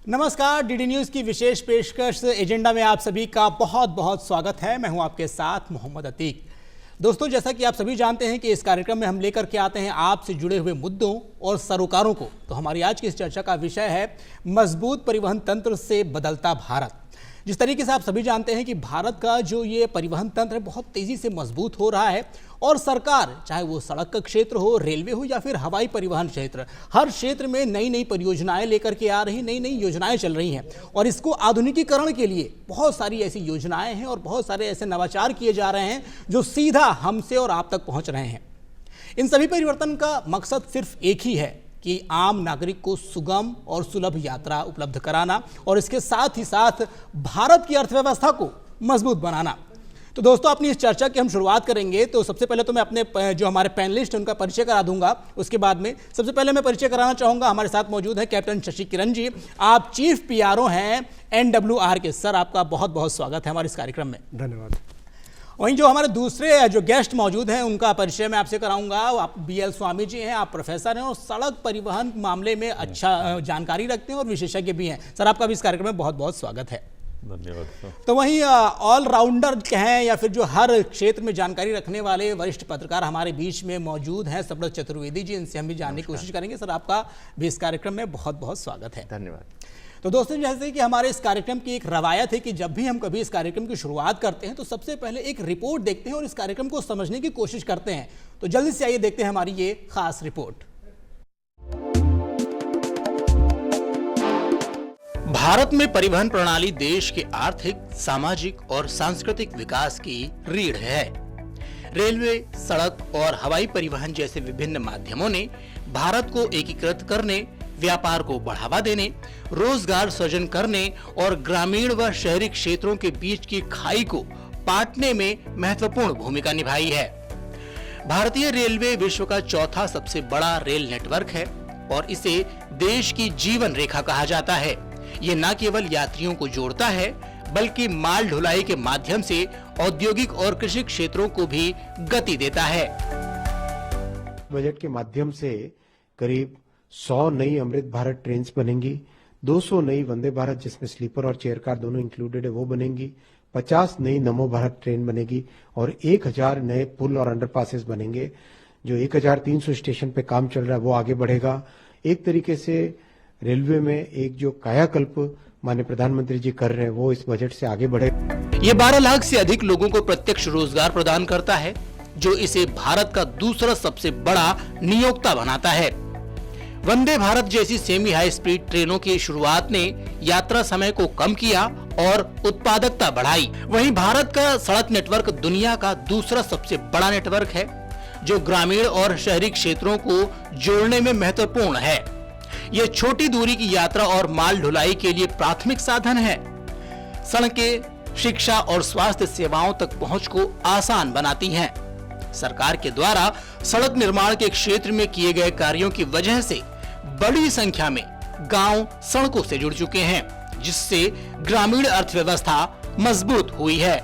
नमस्कार, DD news की विशेष पेशकश एजेंडा में आप सभी का बहुत बहुत स्वागत है। मैं हूं आपके साथ मोहम्मद अतीक। दोस्तों, जैसा कि आप सभी जानते हैं कि इस कार्यक्रम में हम लेकर के आते हैं आपसे जुड़े हुए मुद्दों और सरोकारों को। तो हमारी आज की इस चर्चा का विषय है मजबूत परिवहन तंत्र से बदलता भारत। जिस तरीके से आप सभी जानते हैं कि भारत का जो ये परिवहन तंत्र है बहुत तेजी से मजबूत हो रहा है और सरकार, चाहे वो सड़क का क्षेत्र हो, रेलवे हो या फिर हवाई परिवहन क्षेत्र, हर क्षेत्र में नई नई परियोजनाएं लेकर के आ रही, नई नई योजनाएं चल रही हैं और इसको आधुनिकीकरण के लिए बहुत सारी ऐसी योजनाएं हैं और बहुत सारे ऐसे नवाचार किए जा रहे हैं जो सीधा हमसे और आप तक पहुंच रहे हैं। इन सभी परिवर्तन का मकसद सिर्फ एक ही है कि आम नागरिक को सुगम और सुलभ यात्रा उपलब्ध कराना और इसके साथ ही साथ भारत की अर्थव्यवस्था को मजबूत बनाना। तो दोस्तों, अपनी इस चर्चा की हम शुरुआत करेंगे। तो सबसे पहले तो मैं अपने जो हमारे पैनलिस्ट हैं उनका परिचय करा दूंगा। उसके बाद में सबसे पहले मैं परिचय कराना चाहूंगा, हमारे साथ मौजूद है कैप्टन शशि किरण जी। आप चीफ पीआरओ हैं NWR के। सर, आपका बहुत बहुत स्वागत है हमारे इस कार्यक्रम में। धन्यवाद। वहीं जो हमारे दूसरे जो गेस्ट मौजूद हैं उनका परिचय मैं आपसे कराऊंगा। आप BL स्वामी जी हैं, आप प्रोफेसर हैं और सड़क परिवहन मामले में अच्छा जानकारी रखते हैं और विशेषज्ञ भी हैं। सर, आपका भी इस कार्यक्रम में बहुत बहुत स्वागत है। धन्यवाद। तो वहीं ऑलराउंडर कहें या फिर जो हर क्षेत्र में जानकारी रखने वाले वरिष्ठ पत्रकार हमारे बीच में मौजूद हैं, सब्रत चतुर्वेदी जी। इनसे हम भी जानने की कोशिश करेंगे। सर, आपका भी इस कार्यक्रम में बहुत बहुत स्वागत है। धन्यवाद। तो दोस्तों, जैसे कि हमारे इस कार्यक्रम की एक रवायत है कि जब भी हम कभी इस कार्यक्रम की शुरुआत करते हैं तो सबसे पहले एक रिपोर्ट देखते हैं और इस कार्यक्रम को समझने की कोशिश करते हैं। तो जल्दी से आइए देखते हैं हमारी ये खास रिपोर्ट। भारत में परिवहन प्रणाली देश के आर्थिक, सामाजिक और सांस्कृतिक विकास की रीढ़ है। रेलवे, सड़क और हवाई परिवहन जैसे विभिन्न माध्यमों ने भारत को एकीकृत करने, व्यापार को बढ़ावा देने, रोजगार सृजन करने और ग्रामीण व शहरी क्षेत्रों के बीच की खाई को पाटने में महत्वपूर्ण भूमिका निभाई है। भारतीय रेलवे विश्व का चौथा सबसे बड़ा रेल नेटवर्क है और इसे देश की जीवन रेखा कहा जाता है। ये न केवल यात्रियों को जोड़ता है बल्कि माल ढुलाई के माध्यम से औद्योगिक और कृषि क्षेत्रों को भी गति देता है। बजट के माध्यम से करीब 100 नई अमृत भारत ट्रेन बनेंगी, 200 नई वंदे भारत जिसमें स्लीपर और चेयर कार दोनों इंक्लूडेड है वो बनेंगी, 50 नई नमो भारत ट्रेन बनेगी और 1000 नए पुल और अंडरपासेस बनेंगे। जो 1300 स्टेशन पे काम चल रहा है वो आगे बढ़ेगा। एक तरीके से रेलवे में एक जो कायाकल्प माननीय प्रधानमंत्री जी कर रहे हैं वो इस बजट से आगे बढ़े। ये 12 लाख से अधिक लोगों को प्रत्यक्ष रोजगार प्रदान करता है, जो इसे भारत का दूसरा सबसे बड़ा नियोक्ता बनाता है। वंदे भारत जैसी सेमी हाई स्पीड ट्रेनों की शुरुआत ने यात्रा समय को कम किया और उत्पादकता बढ़ाई। वहीं भारत का सड़क नेटवर्क दुनिया का दूसरा सबसे बड़ा नेटवर्क है, जो ग्रामीण और शहरी क्षेत्रों को जोड़ने में महत्वपूर्ण है। यह छोटी दूरी की यात्रा और माल ढुलाई के लिए प्राथमिक साधन है। सड़कें शिक्षा और स्वास्थ्य सेवाओं तक पहुंच को आसान बनाती हैं। सरकार के द्वारा सड़क निर्माण के क्षेत्र में किए गए कार्यों की वजह से बड़ी संख्या में गांव सड़कों से जुड़ चुके हैं, जिससे ग्रामीण अर्थव्यवस्था मजबूत हुई है।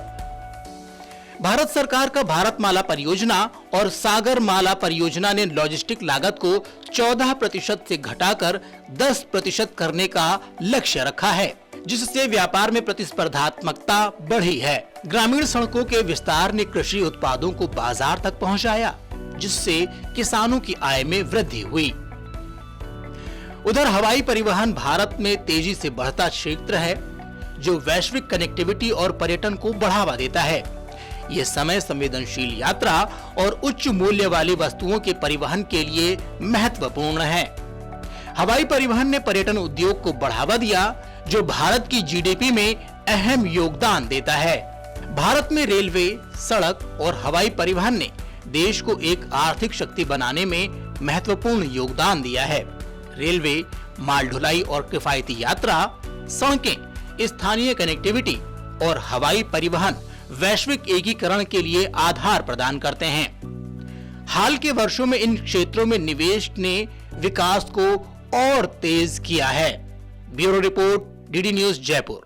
भारत सरकार का भारतमाला परियोजना और सागरमाला परियोजना ने लॉजिस्टिक लागत को 14% से घटाकर 10% करने का लक्ष्य रखा है, जिससे व्यापार में प्रतिस्पर्धात्मकता बढ़ी है। ग्रामीण सड़कों के विस्तार ने कृषि उत्पादों को बाजार तक पहुंचाया, जिससे किसानों की आय में वृद्धि हुई। उधर हवाई परिवहन भारत में तेजी से बढ़ता क्षेत्र है, जो वैश्विक कनेक्टिविटी और पर्यटन को बढ़ावा देता है। ये समय संवेदनशील यात्रा और उच्च मूल्य वाली वस्तुओं के परिवहन के लिए महत्वपूर्ण है। हवाई परिवहन ने पर्यटन उद्योग को बढ़ावा दिया, जो भारत की GDP में अहम योगदान देता है। भारत में रेलवे, सड़क और हवाई परिवहन ने देश को एक आर्थिक शक्ति बनाने में महत्वपूर्ण योगदान दिया है। रेलवे माल ढुलाई और किफायती यात्रा, सड़कें स्थानीय कनेक्टिविटी और हवाई परिवहन वैश्विक एकीकरण के लिए आधार प्रदान करते हैं। हाल के वर्षों में इन क्षेत्रों में निवेश ने विकास को और तेज किया है। Bureau report, DD news, Jaipur.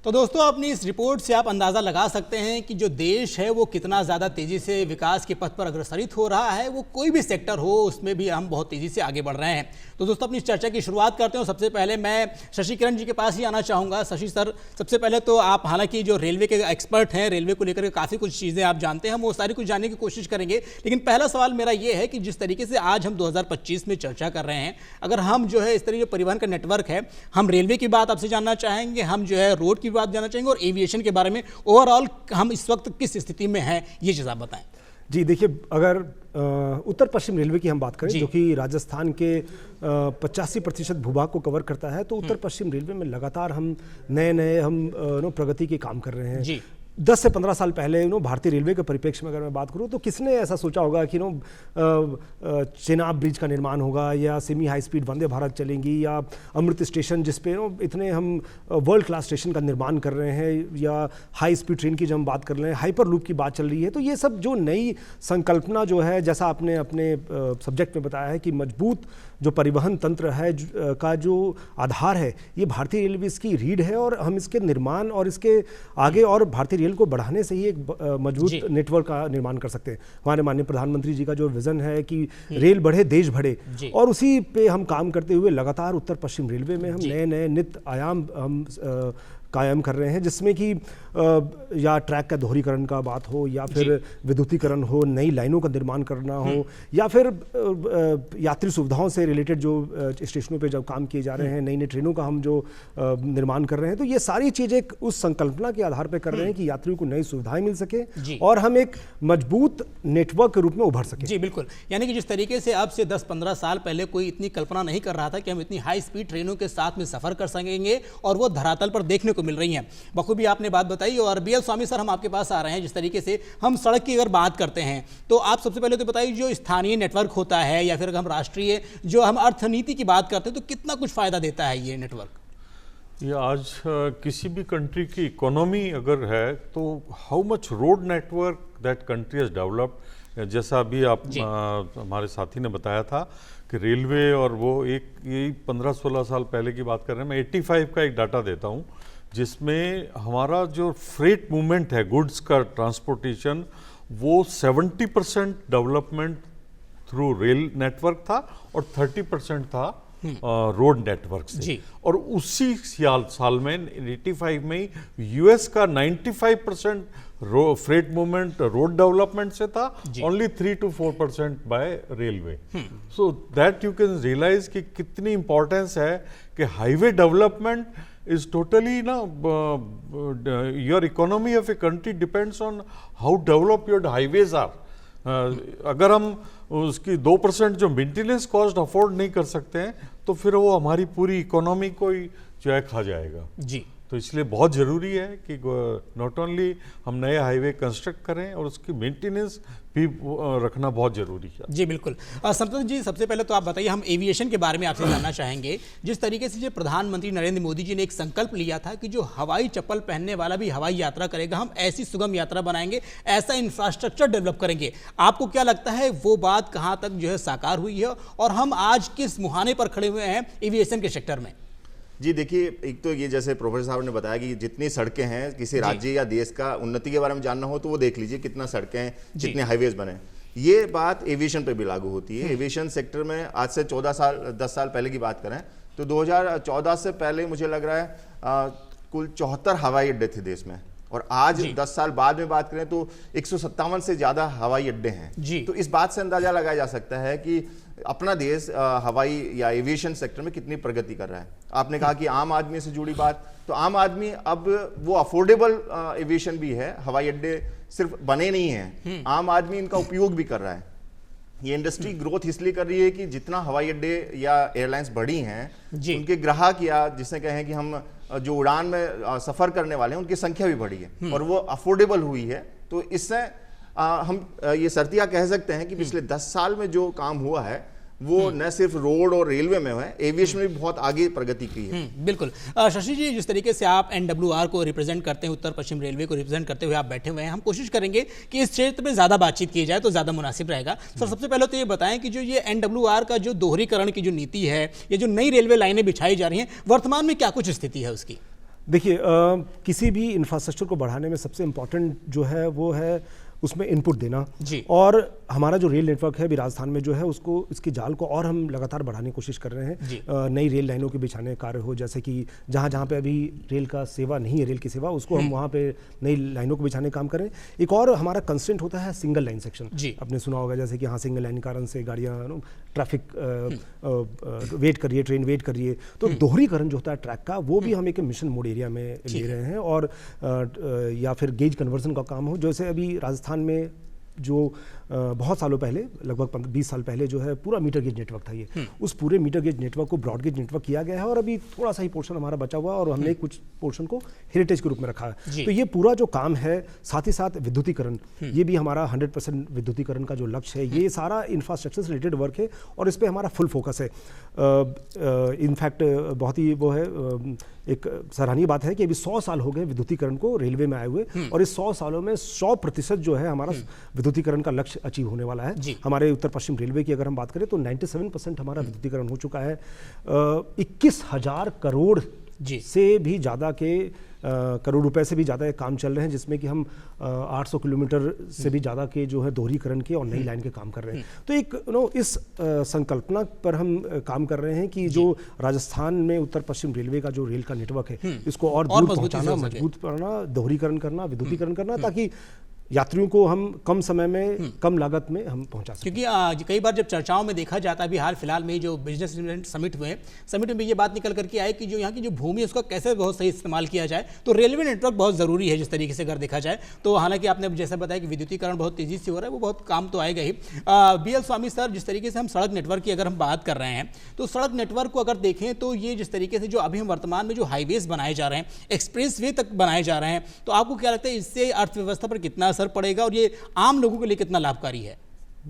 तो दोस्तों, अपनी इस रिपोर्ट से आप अंदाज़ा लगा सकते हैं कि जो देश है वो कितना ज़्यादा तेज़ी से विकास के पथ पर अग्रसरित हो रहा है। वो कोई भी सेक्टर हो, उसमें भी हम बहुत तेज़ी से आगे बढ़ रहे हैं। तो दोस्तों, अपनी इस चर्चा की शुरुआत करते हैं। सबसे पहले मैं शशि किरण जी के पास ही आना चाहूँगा। शशि सर, सबसे पहले तो आप, हालांकि जो रेलवे के एक्सपर्ट हैं, रेलवे को लेकर के काफ़ी कुछ चीज़ें आप जानते हैं, हम वो सारी कुछ जानने की कोशिश करेंगे। लेकिन पहला सवाल मेरा ये है कि जिस तरीके से आज हम 2025 में चर्चा कर रहे हैं, अगर हम जो है इस तरीके परिवहन का नेटवर्क है, हम रेलवे की बात आपसे जानना चाहेंगे, हम जो है रोड की बात जानना चाहेंगे और एविएशन के बारे में ओवरऑल हम इस वक्त किस स्थिति में हैं, ये चीज़ आप बताएं। जी देखिए, अगर उत्तर पश्चिम रेलवे की हम बात करें जो कि राजस्थान के 85% भूभाग को कवर करता है, तो उत्तर पश्चिम रेलवे में लगातार हम नए हम प्रगति के काम कर रहे हैं जी। 10 से 15 साल पहले भारतीय रेलवे के परिप्रेक्ष्य में अगर मैं बात करूं तो किसने ऐसा सोचा होगा कि चेनाब ब्रिज का निर्माण होगा या semi high speed Vande Bharat चलेंगी या अमृत स्टेशन जिस पे इतने हम वर्ल्ड क्लास स्टेशन का निर्माण कर रहे हैं, या हाई स्पीड ट्रेन की जब हम बात कर रहे हैं, हाइपर लूप की बात चल रही है। तो ये सब जो नई संकल्पना जो है, जैसा आपने अपने सब्जेक्ट में बताया है कि मजबूत जो परिवहन तंत्र है का जो आधार है, ये भारतीय रेलवे इसकी रीढ़ है और हम इसके निर्माण और इसके आगे और भारतीय रेल को बढ़ाने से ही एक मजबूत नेटवर्क का निर्माण कर सकते हैं। हमारे माननीय प्रधानमंत्री जी का जो विजन है कि रेल बढ़े देश बढ़े, और उसी पे हम काम करते हुए लगातार उत्तर पश्चिम रेलवे में हम नए नित्य आयाम हम कायम कर रहे हैं, जिसमें कि या ट्रैक का दोहरीकरण का बात हो, या फिर विद्युतीकरण हो, नई लाइनों का निर्माण करना हो, या फिर यात्री सुविधाओं से रिलेटेड जो स्टेशनों पे जब काम किए जा रहे हैं, नई नई ट्रेनों का हम जो निर्माण कर रहे हैं। तो ये सारी चीज़ें उस संकल्पना के आधार पर कर रहे हैं कि यात्रियों को नई सुविधाएं मिल सके और हम एक मजबूत नेटवर्क के रूप में उभर सके। जी बिल्कुल, यानी कि जिस तरीके से अब से 10-15 साल पहले कोई इतनी कल्पना नहीं कर रहा था कि हम इतनी हाई स्पीड ट्रेनों के साथ में सफर कर सकेंगे, और वो धरातल पर देखने को मिल रही हैं। बखूबी आपने बात बताई। और बीएल स्वामी सर, हम आपके पास आ रहे हैं। जिस तरीके से हम सड़क की अगर बात करते हैं, तो आप सबसे पहले तो बताइए, जो स्थानीय नेटवर्क होता है या फिर हम राष्ट्रीय जो हम अर्थनीति की बात करते हैं, तो कितना कुछ फायदा देता है ये नेटवर्क? ये आज किसी भी कंट्री की इकोनॉमी अगर है, तो how much road network that country has developed, जैसा अभी आप हमारे साथी ने बताया था कि रेलवे, और वो यही 15-16 साल पहले की बात कर रहे हैं। मैं 85 का एक डाटा देता हूँ, जिसमें हमारा जो फ्रेट मूवमेंट है, गुड्स का ट्रांसपोर्टेशन, वो 70% डेवलपमेंट थ्रू रेल नेटवर्क था और 30% था रोड नेटवर्क से। और उसी साल में 85 में यूएस का 95% फ्रेट मूवमेंट रोड डेवलपमेंट से था, only 3 to 4% by railway. So that you can realise कि कितनी इंपॉर्टेंस है कि highway development is totally your economy of a country depends on how developed your highways are. अगर हम उसकी 2% जो मेंटेनेंस कॉस्ट अफोर्ड नहीं कर सकते हैं, तो फिर वो हमारी पूरी इकोनॉमी को ही जो है खा जाएगा जी। तो इसलिए बहुत ज़रूरी है कि नॉट ओनली हम नए हाईवे कंस्ट्रक्ट करें, और उसकी मेंटेनेंस भी रखना बहुत ज़रूरी है। जी बिल्कुल। संतोष जी, सबसे पहले तो आप बताइए, हम एविएशन के बारे में आपसे जानना चाहेंगे। जिस तरीके से जो प्रधानमंत्री नरेंद्र मोदी जी ने एक संकल्प लिया था कि जो हवाई चप्पल पहनने वाला भी हवाई यात्रा करेगा, हम ऐसी सुगम यात्रा बनाएंगे, ऐसा इंफ्रास्ट्रक्चर डेवलप करेंगे, आपको क्या लगता है वो बात कहाँ तक जो है साकार हुई है, और हम आज किस मुहाने पर खड़े हुए हैं एविएशन के सेक्टर में? जी देखिए, एक तो ये जैसे प्रोफेसर साहब ने बताया कि जितनी सड़कें हैं, किसी राज्य या देश का उन्नति के बारे में जानना हो तो वो देख लीजिए कितना सड़कें हैं, कितने हाईवेज बने। ये बात एविएशन पे भी लागू होती है। एविएशन सेक्टर में आज से 10 साल पहले की बात करें तो 2014 से पहले मुझे लग रहा है कुल 74 हवाई अड्डे थे देश में, और आज 10 साल बाद में बात करें तो 157 से ज्यादा हवाई अड्डे हैं। तो इस बात से अंदाजा लगाया जा सकता है कि अपना देश हवाई या एविएशन सेक्टर में कितनी प्रगति कर रहा है। आपने कहा कि आम आदमी से जुड़ी बात, तो आम आदमी अब वो अफोर्डेबल एविएशन भी है, हवाई अड्डे सिर्फ बने नहीं हैं, आम आदमी इनका उपयोग भी कर रहा है। ये इंडस्ट्री ग्रोथ इसलिए कर रही है कि जितना हवाई अड्डे या एयरलाइंस बढ़ी हैं, उनके ग्राहक या जिसे कहें कि हम जो उड़ान में सफर करने वाले हैं, उनकी संख्या भी बढ़ी है और वो अफोर्डेबल हुई है। तो इससे हम ये सर्तिया कह सकते हैं कि पिछले 10 साल में जो काम हुआ है वो न सिर्फ रोड और रेलवे में है, एविएशन में भी बहुत आगे प्रगति की है। बिल्कुल। शशि जी, जिस तरीके से आप एनडब्ल्यूआर को रिप्रेजेंट करते हैं, उत्तर पश्चिम रेलवे को रिप्रेजेंट करते हुए आप बैठे हुए हैं, हम कोशिश करेंगे कि इस क्षेत्र में ज़्यादा बातचीत की जाए तो ज़्यादा मुनासिब रहेगा। सर, सबसे पहले तो ये बताएं कि जो ये एनडब्ल्यूआर का जो दोहरीकरण की जो नीति है, ये जो नई रेलवे लाइनें बिछाई जा रही हैं, वर्तमान में क्या कुछ स्थिति है उसकी? देखिए किसी भी इंफ्रास्ट्रक्चर को बढ़ाने में सबसे इम्पोर्टेंट जो है वो है उसमें इनपुट देना जी। और हमारा जो रेल नेटवर्क है अभी राजस्थान में जो है उसको इसकी जाल को और हम लगातार बढ़ाने की कोशिश कर रहे जी। हैं। नई रेल लाइनों के बिछाने का कार्य हो, जैसे कि जहाँ जहाँ पे अभी रेल का सेवा नहीं है, रेल की सेवा, उसको हम वहाँ पे नई लाइनों को बिछाने का काम करें। एक और हमारा कंस्ट्रेंट होता है सिंगल लाइन सेक्शन। जी। आपने सुना होगा जैसे कि हाँ सिंगल लाइन के कारण से गाड़ियाँ ट्रैफिक वेट कर रही है, ट्रेन वेट कर रही है, तो दोहरीकरण जो होता है ट्रैक का वो भी हम एक मिशन मोड एरिया में ले रहे हैं। और या फिर गेज कन्वर्जन का काम हो, जैसे अभी राजस्थान में जो बहुत सालों पहले लगभग 20 साल पहले जो है पूरा मीटर गेज नेटवर्क था ये, उस पूरे मीटर गेज नेटवर्क को ब्रॉड गेज नेटवर्क किया गया है और अभी थोड़ा सा ही पोर्शन हमारा बचा हुआ है और हमने कुछ पोर्शन को हेरिटेज के रूप में रखा है। तो ये पूरा जो काम है, साथ ही साथ विद्युतीकरण, ये भी हमारा 100% विद्युतीकरण का जो लक्ष्य है, ये सारा इंफ्रास्ट्रक्चर से रिलेटेड वर्क है और इस पर हमारा फुल फोकस है। इनफैक्ट बहुत ही वो है, एक सराहनीय बात है कि अभी 100 साल हो गए विद्युतीकरण को रेलवे में आए हुए और इस 100 सालों में 100% जो है हमारा विद्युतीकरण का लक्ष्य अचीव होने वाला है। हमारे उत्तर पश्चिम रेलवे की अगर हम बात करें तो 97% हमारा विद्युतीकरण हो चुका है। 21,000 करोड़ से भी ज़्यादा के करोड़ रुपए से भी ज़्यादा काम चल रहे हैं, जिसमें कि हम 800 किलोमीटर से भी ज़्यादा के जो है दोहरीकरण के और नई लाइन के काम कर रहे हैं। तो एक इस संकल्पना पर हम काम कर रहे हैं कि जो राजस्थान में उत्तर पश्चिम रेलवे का जो रेल का नेटवर्क है इसको और दूर पहुंचाना, मजबूत करना, दोहरीकरण करना, विद्युतीकरण करना, ताकि यात्रियों को हम कम समय में कम लागत में हम पहुंचा सकें। क्योंकि कई बार जब चर्चाओं में देखा जाता है, अभी हाल फिलहाल में जो बिजनेस समिट हुए, समिट में भी ये बात निकल करके आई कि जो यहाँ की जो भूमि है उसका कैसे बहुत सही इस्तेमाल किया जाए, तो रेलवे नेटवर्क बहुत ज़रूरी है जिस तरीके से अगर देखा जाए तो। हालांकि आपने जैसा बताया कि विद्युतीकरण बहुत तेज़ी से हो रहा है, वो बहुत काम तो आएगा ही। BL स्वामी सर, जिस तरीके से हम सड़क नेटवर्क की अगर हम बात कर रहे हैं तो सड़क नेटवर्क को अगर देखें तो ये जिस तरीके से जो अभी हम वर्तमान में जो हाईवेज बनाए जा रहे हैं, एक्सप्रेस वे तक बनाए जा रहे हैं, तो आपको क्या लगता है इससे अर्थव्यवस्था पर कितना असर पड़ेगा और ये आम लोगों के लिए कितना लाभकारी है?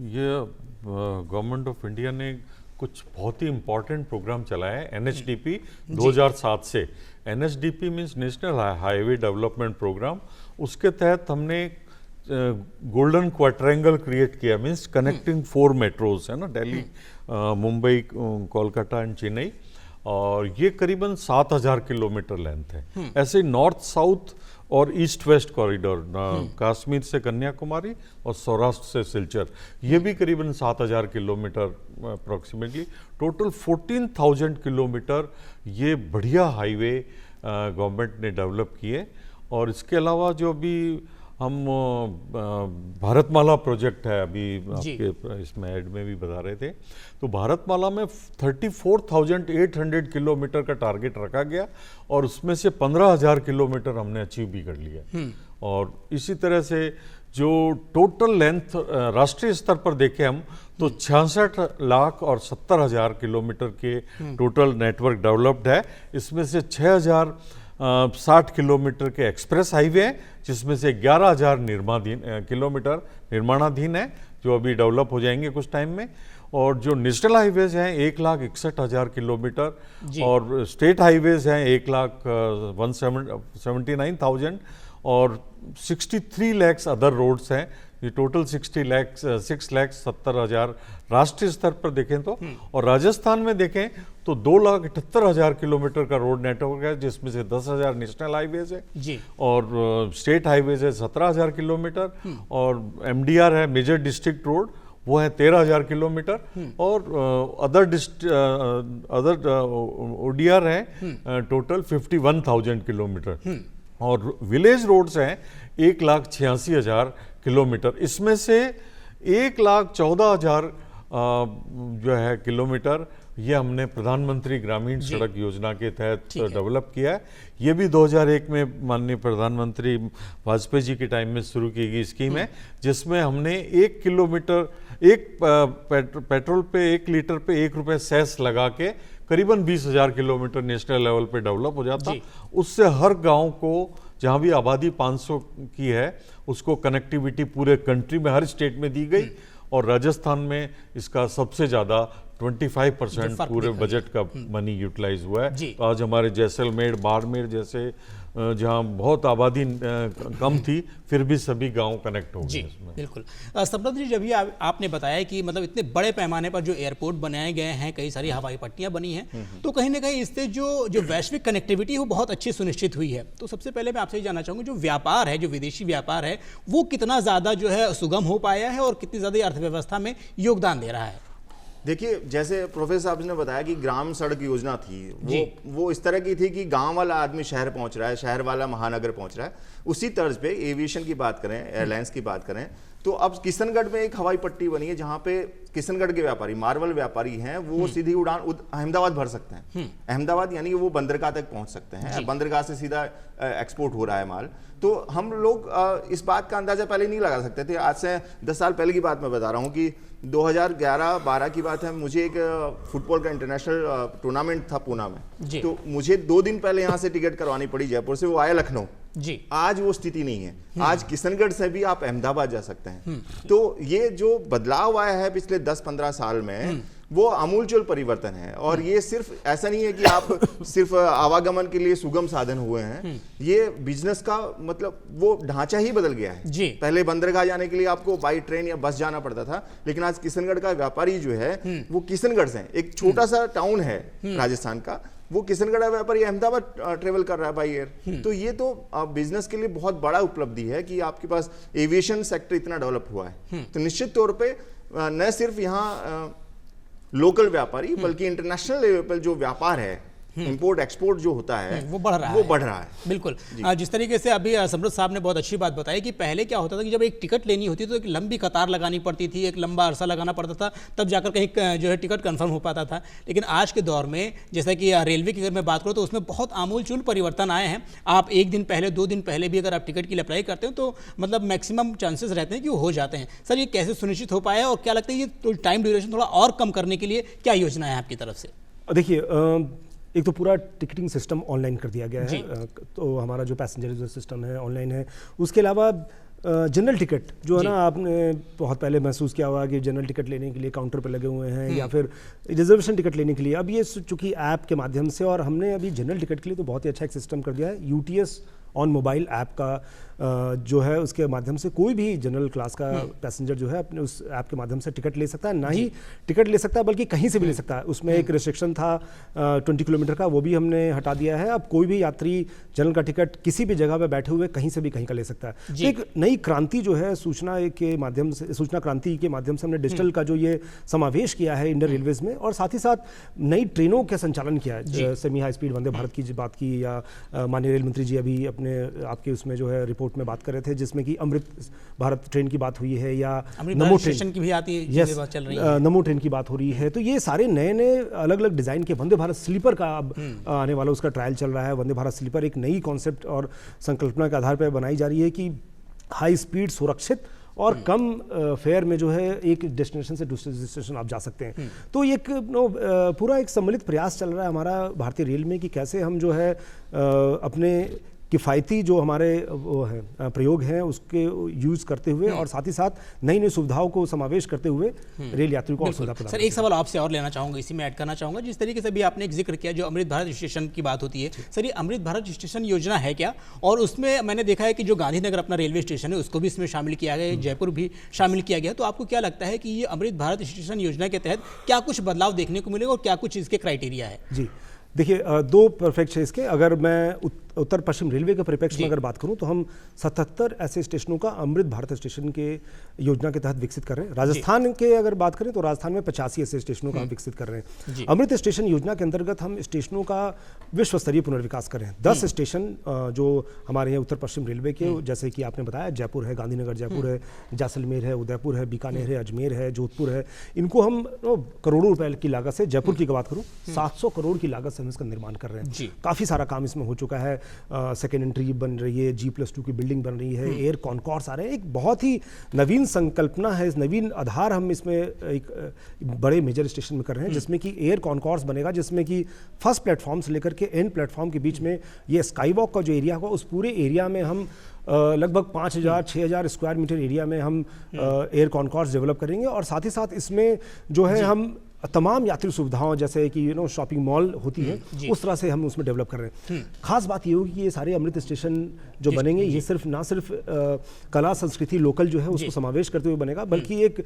ये गवर्नमेंट ऑफ इंडिया ने कुछ बहुत ही इंपॉर्टेंट प्रोग्राम चलाया है NHDP 2007 से। NHDP means national highway development programme. उसके तहत हमने गोल्डन क्वाड्रेंगल क्रिएट किया, मीन्स कनेक्टिंग 4 मेट्रोज है ना, दिल्ली, मुंबई, कोलकाता एंड चेन्नई, और ये करीबन 7,000 किलोमीटर लेंथ है। ऐसे नॉर्थ साउथ और ईस्ट वेस्ट कॉरिडोर, कश्मीर से कन्याकुमारी और सौराष्ट्र से सिलचर, ये भी करीबन 7,000 किलोमीटर अप्रॉक्सीमेटली, टोटल 14,000 किलोमीटर ये बढ़िया हाईवे गवर्नमेंट ने डेवलप किए। और इसके अलावा जो अभी हम भारतमाला प्रोजेक्ट है, अभी आपके इसमें ऐड में भी बता रहे थे, तो भारतमाला में 34,800 किलोमीटर का टारगेट रखा गया और उसमें से 15,000 किलोमीटर हमने अचीव भी कर लिया। और इसी तरह से जो टोटल लेंथ राष्ट्रीय स्तर पर देखें हम तो 66 लाख और 70,000 किलोमीटर के टोटल नेटवर्क डेवलप्ड है। इसमें से 6,060 किलोमीटर के एक्सप्रेस हाईवे हैं, जिसमें से 11,000 किलोमीटर निर्माणाधीन है जो अभी डेवलप हो जाएंगे कुछ टाइम में। और जो नेशनल हाईवेज हैं 1,61,000 किलोमीटर और स्टेट हाईवेज हैं 1,79,000 और 63 लाख अदर रोड्स हैं। ये टोटल 6,70,000 राष्ट्रीय स्तर पर देखें तो। और राजस्थान में देखें तो 2,78,000 किलोमीटर का रोड नेटवर्क है, जिसमें से 10,000 नेशनल हाईवेज है और स्टेट हाईवेज है 17,000 किलोमीटर और MDR है मेजर डिस्ट्रिक्ट रोड, वो है 13,000 किलोमीटर और अदर ODR है टोटल 51,000 किलोमीटर और विलेज रोड्स हैं 1,86,000 किलोमीटर। इसमें से 1,14,000 जो है किलोमीटर ये हमने प्रधानमंत्री ग्रामीण सड़क योजना के तहत डेवलप किया है। ये भी 2001 में माननीय प्रधानमंत्री वाजपेयी जी के टाइम में शुरू की गई स्कीम है, जिसमें हमने 1 किलोमीटर पेट्रोल पे 1 लीटर पे 1 रुपये सेस लगा के करीबन 20,000 किलोमीटर नेशनल लेवल पे डेवलप हो जाता। उससे हर गांव को, जहां भी आबादी 500 की है, उसको कनेक्टिविटी पूरे कंट्री में हर स्टेट में दी गई और राजस्थान में इसका सबसे ज़्यादा 25% पूरे बजट का मनी यूटिलाइज हुआ है। तो आज हमारे जैसलमेर, बाड़मेर जैसे जहाँ बहुत आबादी कम थी, फिर भी सभी गांव कनेक्ट हो गए जी इसमें। बिल्कुल। सप्रत जी, जब ये आपने बताया कि मतलब इतने बड़े पैमाने पर जो एयरपोर्ट बनाए गए हैं, कई सारी हवाई पट्टियां बनी हैं, तो कहीं ना कहीं इससे जो वैश्विक कनेक्टिविटी है वो बहुत अच्छी सुनिश्चित हुई है। तो सबसे पहले मैं आपसे ये जानना चाहूँगा, जो व्यापार है, जो विदेशी व्यापार है, वो कितना ज़्यादा जो है सुगम हो पाया है और कितनी ज़्यादा अर्थव्यवस्था में योगदान दे रहा है? देखिए, जैसे प्रोफेसर साहब ने बताया कि ग्राम सड़क योजना थी, वो इस तरह की थी कि गांव वाला आदमी शहर पहुंच रहा है, शहर वाला महानगर पहुंच रहा है। उसी तर्ज पे एविएशन की बात करें, एयरलाइंस की बात करें, तो अब किशनगढ़ में एक हवाई पट्टी बनी है जहां पे किशनगढ़ के व्यापारी, मार्बल व्यापारी हैं, वो सीधी उड़ान अहमदाबाद भर सकते हैं। अहमदाबाद यानी कि वो बंदरगाह तक पहुंच सकते हैं, बंदरगाह से सीधा एक्सपोर्ट हो रहा है माल। तो हम लोग इस बात का अंदाजा पहले नहीं लगा सकते थे। आज से 10 साल पहले की बात मैं बता रहा हूँ कि 2011-12 की बात है। मुझे एक फुटबॉल का इंटरनेशनल टूर्नामेंट था पूना में, तो मुझे 2 दिन पहले यहाँ से टिकट करवानी पड़ी जयपुर से, वो आया लखनऊ जी। आज वो स्थिति नहीं है। आज किशनगढ़ से भी आप अहमदाबाद जा सकते हैं। तो ये जो बदलाव आया है पिछले 10-15 साल में, वो आमूलचूल परिवर्तन है। और ये सिर्फ ऐसा नहीं है कि आप सिर्फ आवागमन के लिए सुगम साधन हुए हैं, ये बिजनेस का मतलब वो ढांचा ही बदल गया है जी। पहले बंदरगाह जाने के लिए आपको बाई ट्रेन या बस जाना पड़ता था, लेकिन आज किशनगढ़ का व्यापारी जो है वो किशनगढ़ से, एक छोटा सा टाउन है राजस्थान का, वो किशनगढ़ व्यापारी अहमदाबाद ट्रेवल कर रहा है बाई एयर। तो ये तो बिजनेस के लिए बहुत बड़ा उपलब्धि है कि आपके पास एविएशन सेक्टर इतना डेवलप हुआ है। तो निश्चित तौर पे न सिर्फ यहाँ लोकल व्यापारी बल्कि इंटरनेशनल लेवल पर जो व्यापार है, इंपोर्ट एक्सपोर्ट जो होता है, वो बढ़ रहा है। बिल्कुल। जिस तरीके से अभी समृद्ध साहब ने बहुत अच्छी बात बताई कि पहले क्या होता था कि जब एक टिकट लेनी होती तो एक लंबी कतार लगानी पड़ती थी, एक लंबा अरसा लगाना पड़ता था, तब जाकर कहीं जो है टिकट कंफर्म हो पाता था। लेकिन आज के दौर में जैसा कि रेलवे की अगर मैं बात करूँ तो उसमें बहुत आमूलचूल परिवर्तन आए हैं। आप 1 दिन पहले, 2 दिन पहले भी अगर आप टिकट के लिए अप्लाई करते हो तो मतलब मैक्सिमम चांसेस रहते हैं कि वो हो जाते हैं। सर, ये कैसे सुनिश्चित हो पाया और क्या लगता है ये टाइम ड्यूरेशन थोड़ा और कम करने के लिए क्या योजना है आपकी तरफ से? देखिए, एक तो पूरा टिकटिंग सिस्टम ऑनलाइन कर दिया गया है, तो हमारा जो पैसेंजर रिजर्व सिस्टम है ऑनलाइन है। उसके अलावा जनरल टिकट जो है ना, आपने बहुत पहले महसूस किया होगा कि जनरल टिकट लेने के लिए काउंटर पर लगे हुए हैं या फिर रिजर्वेशन टिकट लेने के लिए, अब ये चूंकि ऐप के माध्यम से, और हमने अभी जनरल टिकट के लिए तो बहुत ही अच्छा एक सिस्टम कर दिया है। यूटीएस ऑन मोबाइल ऐप का जो है, उसके माध्यम से कोई भी जनरल क्लास का पैसेंजर जो है अपने उस ऐप के माध्यम से टिकट ले सकता है। ना ही टिकट ले सकता है बल्कि कहीं से भी ले सकता है। उसमें एक रिस्ट्रिक्शन था 20 किलोमीटर का, वो भी हमने हटा दिया है। अब कोई भी यात्री जनरल का टिकट किसी भी जगह पर बैठे हुए कहीं से भी कहीं का ले सकता है। तो एक नई क्रांति जो है सूचना के माध्यम से, सूचना क्रांति के माध्यम से हमने डिजिटल का जो ये समावेश किया है इंडियन रेलवेज में, और साथ ही साथ नई ट्रेनों का संचालन किया है। Semi high speed Vande Bharat की बात की, या माननीय रेल मंत्री जी अभी अपने आपके उसमें जो है रिपोर्ट में बात कर रहे थे, जिसमें कि अमृत भारत ट्रेन की बात हुई है, या नमो ट्रेन की भी आती है, चल रही है, नमो ट्रेन की बात हो रही है। तो ये सारे नए नए अलग अलग डिजाइन के, वंदे भारत स्लीपर का अब आने वाला उसका ट्रायल चल रहा है। वंदे भारत स्लीपर एक नई कॉन्सेप्ट और संकल्पना के आधार पर बनाई जा रही है कि हाई स्पीड, सुरक्षित और कम फेयर में जो है एक डेस्टिनेशन से दूसरे डेस्टिनेशन आप जा सकते हैं। तो एक पूरा एक सम्मिलित प्रयास चल रहा है हमारा भारतीय रेल में कि कैसे हम जो है अपने किफ़ायती जो हमारे वो हैं प्रयोग हैं उसके यूज़ करते हुए और साथ ही साथ नई नई सुविधाओं को समावेश करते हुए रेल यात्रियों को और सुविधा प्रदान। सर, एक सवाल आपसे और लेना चाहूँगा, इसी में ऐड करना चाहूँगा। जिस तरीके से भी आपने एक जिक्र किया जो अमृत भारत स्टेशन की बात होती है, सर ये अमृत भारत स्टेशन योजना है क्या? और उसमें मैंने देखा है कि जो गांधीनगर अपना रेलवे स्टेशन है उसको भी इसमें शामिल किया गया है, जयपुर भी शामिल किया गया। तो आपको क्या लगता है कि ये अमृत भारत स्टेशन योजना के तहत क्या कुछ बदलाव देखने को मिलेगा और क्या कुछ इसके क्राइटेरिया है? जी देखिए, 2 परफेक्ट है इसके। अगर मैं उत्तर पश्चिम रेलवे के परिप्रेक्ष्य में अगर बात करूं तो हम 77 ऐसे स्टेशनों का अमृत भारत स्टेशन के योजना के तहत विकसित कर रहे हैं। राजस्थान के अगर बात करें तो राजस्थान में 85 ऐसे स्टेशनों का हम विकसित कर रहे हैं। अमृत स्टेशन योजना के अंतर्गत हम स्टेशनों का विश्व स्तरीय पुनर्विकास कर रहे हैं। 10 स्टेशन जो हमारे यहाँ उत्तर पश्चिम रेलवे के, जैसे कि आपने बताया, जयपुर है, गांधीनगर जयपुर है, जैसलमेर है, उदयपुर है, बीकानेर है, अजमेर है, जोधपुर है, इनको हम करोड़ों रुपए की लागत से, जयपुर की बात करूँ 700 करोड़ की लागत से हम इसका निर्माण कर रहे हैं। काफ़ी सारा काम इसमें हो चुका है। सेकेंड एंट्री बन रही है, G+2 की बिल्डिंग बन रही है, एयर कॉनकॉर्स आ रहे हैं। एक बहुत ही नवीन संकल्पना है, इस नवीन आधार हम इसमें एक बड़े मेजर स्टेशन में कर रहे हैं, जिसमें कि एयर कॉनकॉर्स बनेगा, जिसमें कि फर्स्ट प्लेटफॉर्म से लेकर के एंड प्लेटफॉर्म के बीच में ये स्काई वॉक का जो एरिया होगा, उस पूरे एरिया में हम लगभग 5000-6000 स्क्वायर मीटर एरिया में हम एयर कॉनकॉर्स डेवलप करेंगे। और साथ ही साथ इसमें जो है हम तमाम यात्री सुविधाओं जैसे कि शॉपिंग मॉल होती है, उस तरह से हम उसमें डेवलप कर रहे हैं। खास बात ये होगी कि ये सारे अमृत स्टेशन जो बनेंगे ये सिर्फ ना सिर्फ कला संस्कृति लोकल जो है उसको समावेश करते हुए बनेगा, बल्कि एक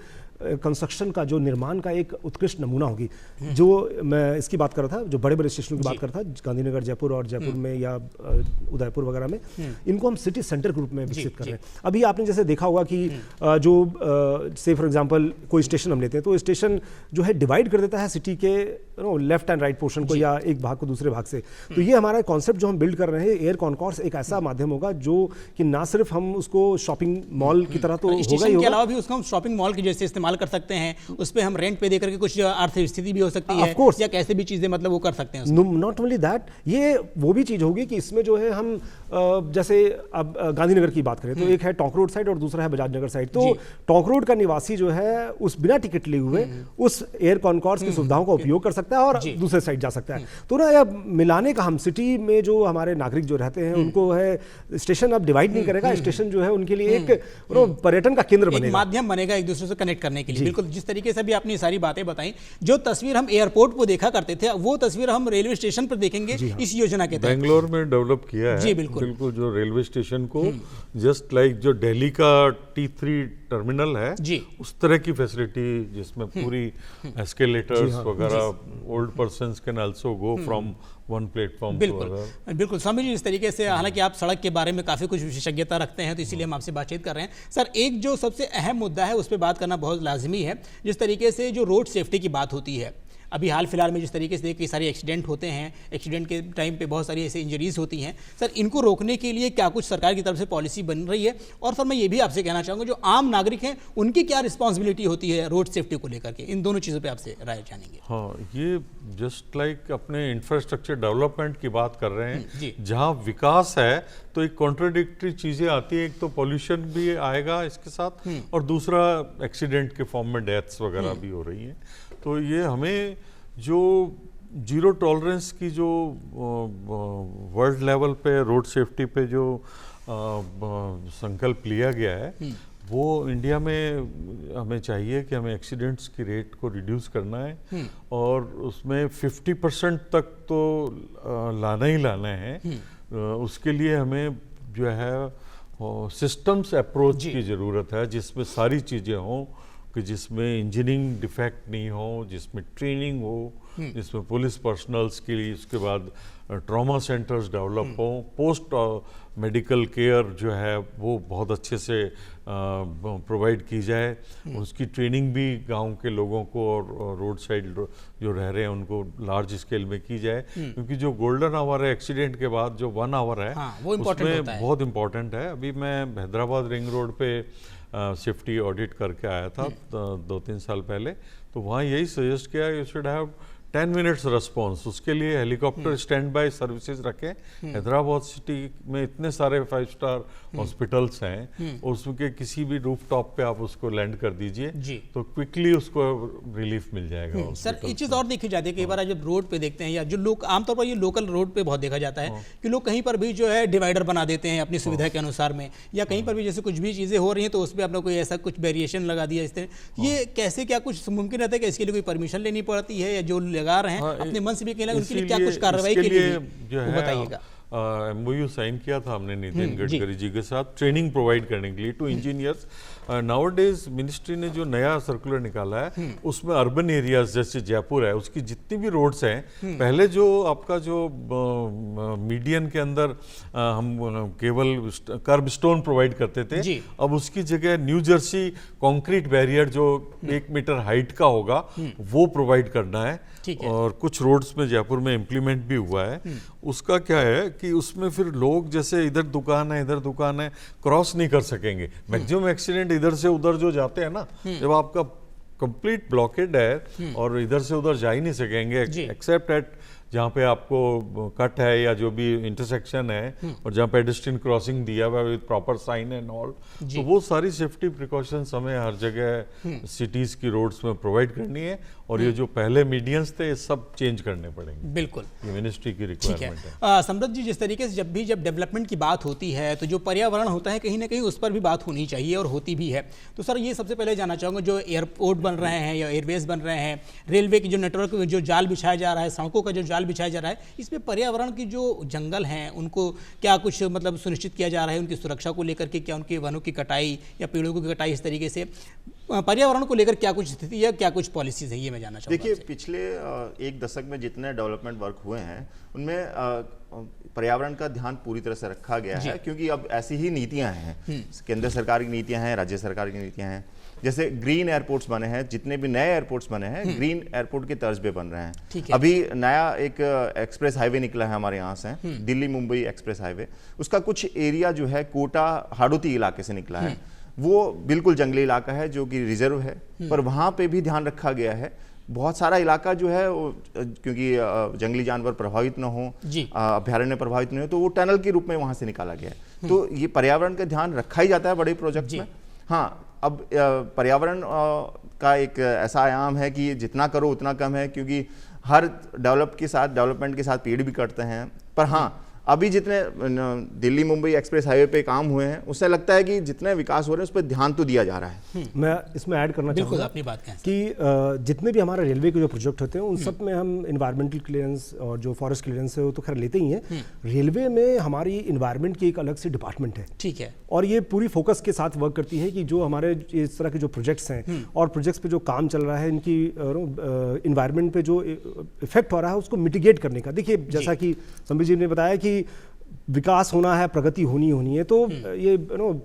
कंस्ट्रक्शन का जो निर्माण का एक उत्कृष्ट नमूना होगी। जो मैं इसकी बात कर रहा था, जो बड़े बड़े स्टेशनों की बात कर रहा था, गांधीनगर, जयपुर और जयपुर में या उदयपुर वगैरह में, इनको हम सिटी सेंटर के रूप में विकसित कर रहे हैं। अभी आपने जैसे देखा होगा कि जो से फॉर एग्जांपल कोई स्टेशन हम लेते हैं तो स्टेशन जो है डिवाइड कर देता है सिटी के लेफ्ट एंड राइट पोर्शन को या एक भाग को दूसरे भाग से। तो ये हमारा कॉन्सेप्ट जो हम बिल्ड कर रहे हैं, एयर कॉन्कोर्स एक ऐसा माध्यम होगा जो कि ना सिर्फ हम उसको शॉपिंग मॉल की तरह तो होगा ही होगा, के अलावा भी उसको हम शॉपिंग मॉल के जैसे इस्तेमाल कर सकते हैं। उस पे हम रेंट पे देकर के कुछ आर्थिक स्थिति भी हो सकती है या कैसे भी चीजें मतलब वो कर सकते हैं। नॉट ओनली दैट, ये वो भी चीज होगी कि इसमें जो है हम जैसे अब गांधीनगर की बात करें तो एक है टोंक रोड साइड और दूसरा है बजाज नगर साइड। तो टोंक रोड का निवासी जो है उस बिना टिकट लिए हुए उस एयर कॉन्कोर्स की सुविधाओं का उपयोग कर सकता है और दूसरे साइड जा सकता है। तो ना यह मिलाने का, हम सिटी में जो हमारे नागरिक जो रहते हैं उनको है, स्टेशन अब डिवाइड नहीं करेगा, स्टेशन जो है उनके लिए एक पर्यटन का केंद्र बनेगा, माध्यम बनेगा एक दूसरे से कनेक्ट करने के लिए। बिल्कुल जिस तरीके से भी आपने सारी बातें बताई, जो तस्वीर हम एयरपोर्ट पर देखा करते थे वो तस्वीर हम रेलवे स्टेशन पर देखेंगे इस योजना के तहत। बेंगलोर में डेवलप किया है। जी बिल्कुल, जो रेलवे स्टेशन को जस्ट लाइक जो दिल्ली का T3 टर्मिनल है जी, उस तरह की फैसिलिटी जिसमें पूरी एस्केलेटर्स वगैरह, old persons can also go from one platform. बिल्कुल स्वामी जी, इस तरीके से हालांकि आप सड़क के बारे में काफ़ी कुछ विशेषज्ञता रखते हैं तो इसीलिए हम आपसे बातचीत कर रहे हैं। सर, एक जो सबसे अहम मुद्दा है उस पर बात करना बहुत लाजमी है, जिस तरीके से जो रोड सेफ्टी की बात होती है। अभी हाल फिलहाल में जिस तरीके से कई सारे एक्सीडेंट होते हैं, एक्सीडेंट के टाइम पे बहुत सारी ऐसे इंजरीज होती हैं, सर इनको रोकने के लिए क्या कुछ सरकार की तरफ से पॉलिसी बन रही है? और सर मैं ये भी आपसे कहना चाहूँगा, जो आम नागरिक हैं उनकी क्या रिस्पॉन्सिबिलिटी होती है रोड सेफ्टी को लेकर के? इन दोनों चीज़ों पे आपसे राय जानेंगे। हाँ, ये जस्ट लाइक अपने इंफ्रास्ट्रक्चर डेवलपमेंट की बात कर रहे हैं, जहाँ विकास है तो एक कॉन्ट्राडिक्टरी चीज़ें आती है। एक तो पॉल्यूशन भी आएगा इसके साथ और दूसरा एक्सीडेंट के फॉर्म में डेथ्स वगैरह भी हो रही हैं। तो ये हमें जो जीरो टॉलरेंस की जो वर्ल्ड लेवल पे रोड सेफ्टी पे जो संकल्प लिया गया है वो इंडिया में हमें चाहिए कि हमें एक्सीडेंट्स की रेट को रिड्यूस करना है और उसमें 50% तक तो लाना ही लाना है। उसके लिए हमें जो है सिस्टम्स अप्रोच की ज़रूरत है, जिसमें सारी चीज़ें हों, कि जिसमें इंजीनियरिंग डिफेक्ट नहीं हो, जिसमें ट्रेनिंग हो, जिसमें पुलिस पर्सनल्स के लिए, उसके बाद ट्रॉमा सेंटर्स डेवलप हो, पोस्ट मेडिकल केयर जो है वो बहुत अच्छे से प्रोवाइड की जाए, उसकी ट्रेनिंग भी गांव के लोगों को और रोड साइड जो रह रहे हैं उनको लार्ज स्केल में की जाए। क्योंकि जो गोल्डन आवर है एक्सीडेंट के बाद, जो 1 आवर है, वो उसमें बहुत इम्पोर्टेंट है। अभी मैं हैदराबाद रिंग रोड पे सेफ्टी ऑडिट करके आया था 2-3 साल पहले, तो वहाँ यही सजेस्ट किया you should have 10 minutes response. उसके लिए हेलीकॉप्टर स्टैंड बाय सर्विसेज रखें। हैदराबाद सिटी में इतने सारे 5 स्टार हॉस्पिटल्स हैं, उसके किसी भी रूफ टॉप पे आप उसको लैंड कर दीजिए तो क्विकली उसको रिलीफ मिल जाएगा। सर एक चीज़ और देखी जाती है, कई बार जब रोड पे देखते हैं या जो लोग आमतौर पर ये लोकल रोड पे बहुत देखा जाता है कि लोग कहीं पर भी जो है डिवाइडर बना देते हैं अपनी सुविधा के अनुसार में, या कहीं पर भी जैसे कुछ भी चीज़ें हो रही हैं तो उस पर आपने कोई ऐसा कुछ वेरिएशन लगा दिया इस तरह। ये कैसे, क्या कुछ मुमकिन रहता है कि इसके लिए कोई परमिशन लेनी पड़ती है, या जो लगा रहे हैं अपने मन से भी कहना, उनके लिए क्या कुछ कार्रवाई के लिए जो है बताइएगा? MOU साइन किया था हमने नितिन गडकरी जी के साथ ट्रेनिंग प्रोवाइड करने के लिए टू इंजीनियर्स। नाउअडेज मिनिस्ट्री ने जो नया सर्कुलर निकाला है उसमें अर्बन एरियाज जैसे जयपुर है, उसकी जितनी भी रोड्स हैं, पहले जो आपका जो मीडियन के अंदर हम केवल कर्ब स्टोन प्रोवाइड करते थे, अब उसकी जगह न्यू जर्सी कंक्रीट बैरियर जो 1 मीटर हाइट का होगा वो प्रोवाइड करना है। और कुछ रोड्स में जयपुर में इम्प्लीमेंट भी हुआ है। उसका क्या है कि उसमें फिर लोग जैसे इधर दुकान है इधर दुकान है क्रॉस नहीं कर सकेंगे। मैक्सिमम एक्सीडेंट इधर से उधर जो जाते हैं ना, जब आपका कंप्लीट ब्लॉकेड है और इधर से उधर जा ही नहीं सकेंगे एक्सेप्ट एट जहाँ पे आपको कट है या जो भी इंटरसेक्शन है और जहाँ पेडेस्ट्रियन क्रॉसिंग दिया हुआ है with proper sign and all, तो वो सारी सेफ्टी प्रिकॉशंस हमें हर जगह सिटीज की रोड्स में प्रोवाइड करनी है। और ये जो पहले मीडियंस थे सब चेंज करने पड़ेंगे। बिल्कुल, ये मिनिस्ट्री की ठीक है। रिक्वायरमेंट है। समृद्ध जी, जिस तरीके से जब डेवलपमेंट की बात होती है तो जो पर्यावरण होता है कहीं ना कहीं उस पर भी बात होनी चाहिए और होती भी है। तो सर ये सबसे पहले जानना चाहूँगा, जो एयरपोर्ट बन रहे हैं या एयरवेज बन रहे हैं, रेलवे की जो नेटवर्क जो जाल बिछाया जा रहा है, सड़कों का जो जाल बिछाया जा रहा है, इसमें पर्यावरण की जो जंगल हैं उनको क्या कुछ मतलब सुनिश्चित किया जा रहा है, उनकी सुरक्षा को लेकर के? क्या उनके वनों की कटाई या पेड़ों की कटाई, इस तरीके से पर्यावरण को लेकर क्या कुछ स्थिति है, क्या कुछ पॉलिसीज है, ये मैं जानना चाहूँगा। देखिए, पिछले एक दशक में जितने डेवलपमेंट वर्क हुए हैं उनमें पर्यावरण का ध्यान पूरी तरह से रखा गया है, क्योंकि अब ऐसी ही नीतियां हैं, केंद्र सरकार की नीतियां हैं, राज्य सरकार की नीतियां हैं। जैसे ग्रीन एयरपोर्ट्स बने हैं, जितने भी नए एयरपोर्ट्स बने हैं ग्रीन एयरपोर्ट के तर्ज पे बन रहे हैं। अभी नया एक एक्सप्रेस हाईवे निकला है हमारे यहाँ से, दिल्ली मुंबई एक्सप्रेस हाईवे, उसका कुछ एरिया जो है कोटा हाड़ौती इलाके से निकला है। वो बिल्कुल जंगली इलाका है जो कि रिजर्व है, पर वहाँ पे भी ध्यान रखा गया है। बहुत सारा इलाका जो है वो, क्योंकि जंगली जानवर प्रभावित न हो, अभ्यारण्य प्रभावित नहीं हो, तो वो टनल के रूप में वहाँ से निकाला गया है। तो ये पर्यावरण का ध्यान रखा ही जाता है बड़े प्रोजेक्ट में। हाँ, अब पर्यावरण का एक ऐसा आयाम है कि जितना करो उतना कम है, क्योंकि हर डेवलपमेंट के साथ पेड़ भी कटते हैं। पर हाँ, अभी जितने दिल्ली मुंबई एक्सप्रेस हाईवे पे काम हुए हैं, उससे लगता है कि जितने विकास हो रहे हैं उस पर ध्यान तो दिया जा रहा है। मैं इसमें ऐड करना चाहूँगा अपनी बात कि जितने भी हमारे रेलवे के जो प्रोजेक्ट होते हैं उन सब में हम इन्वायरमेंटल क्लियरेंस और जो फॉरेस्ट क्लियरेंस है वो तो खैर लेते ही हैं। रेलवे में हमारी इन्वायरमेंट की एक अलग से डिपार्टमेंट है, ठीक है, और ये पूरी फोकस के साथ वर्क करती है कि जो हमारे इस तरह के जो प्रोजेक्ट्स हैं और प्रोजेक्ट्स पे जो काम चल रहा है, इनकी इन्वायरमेंट पे जो इफेक्ट हो रहा है उसको मिटिगेट करने का। देखिए, जैसा कि संबित जी ने बताया कि विकास होना है, प्रगति होनी है, तो ये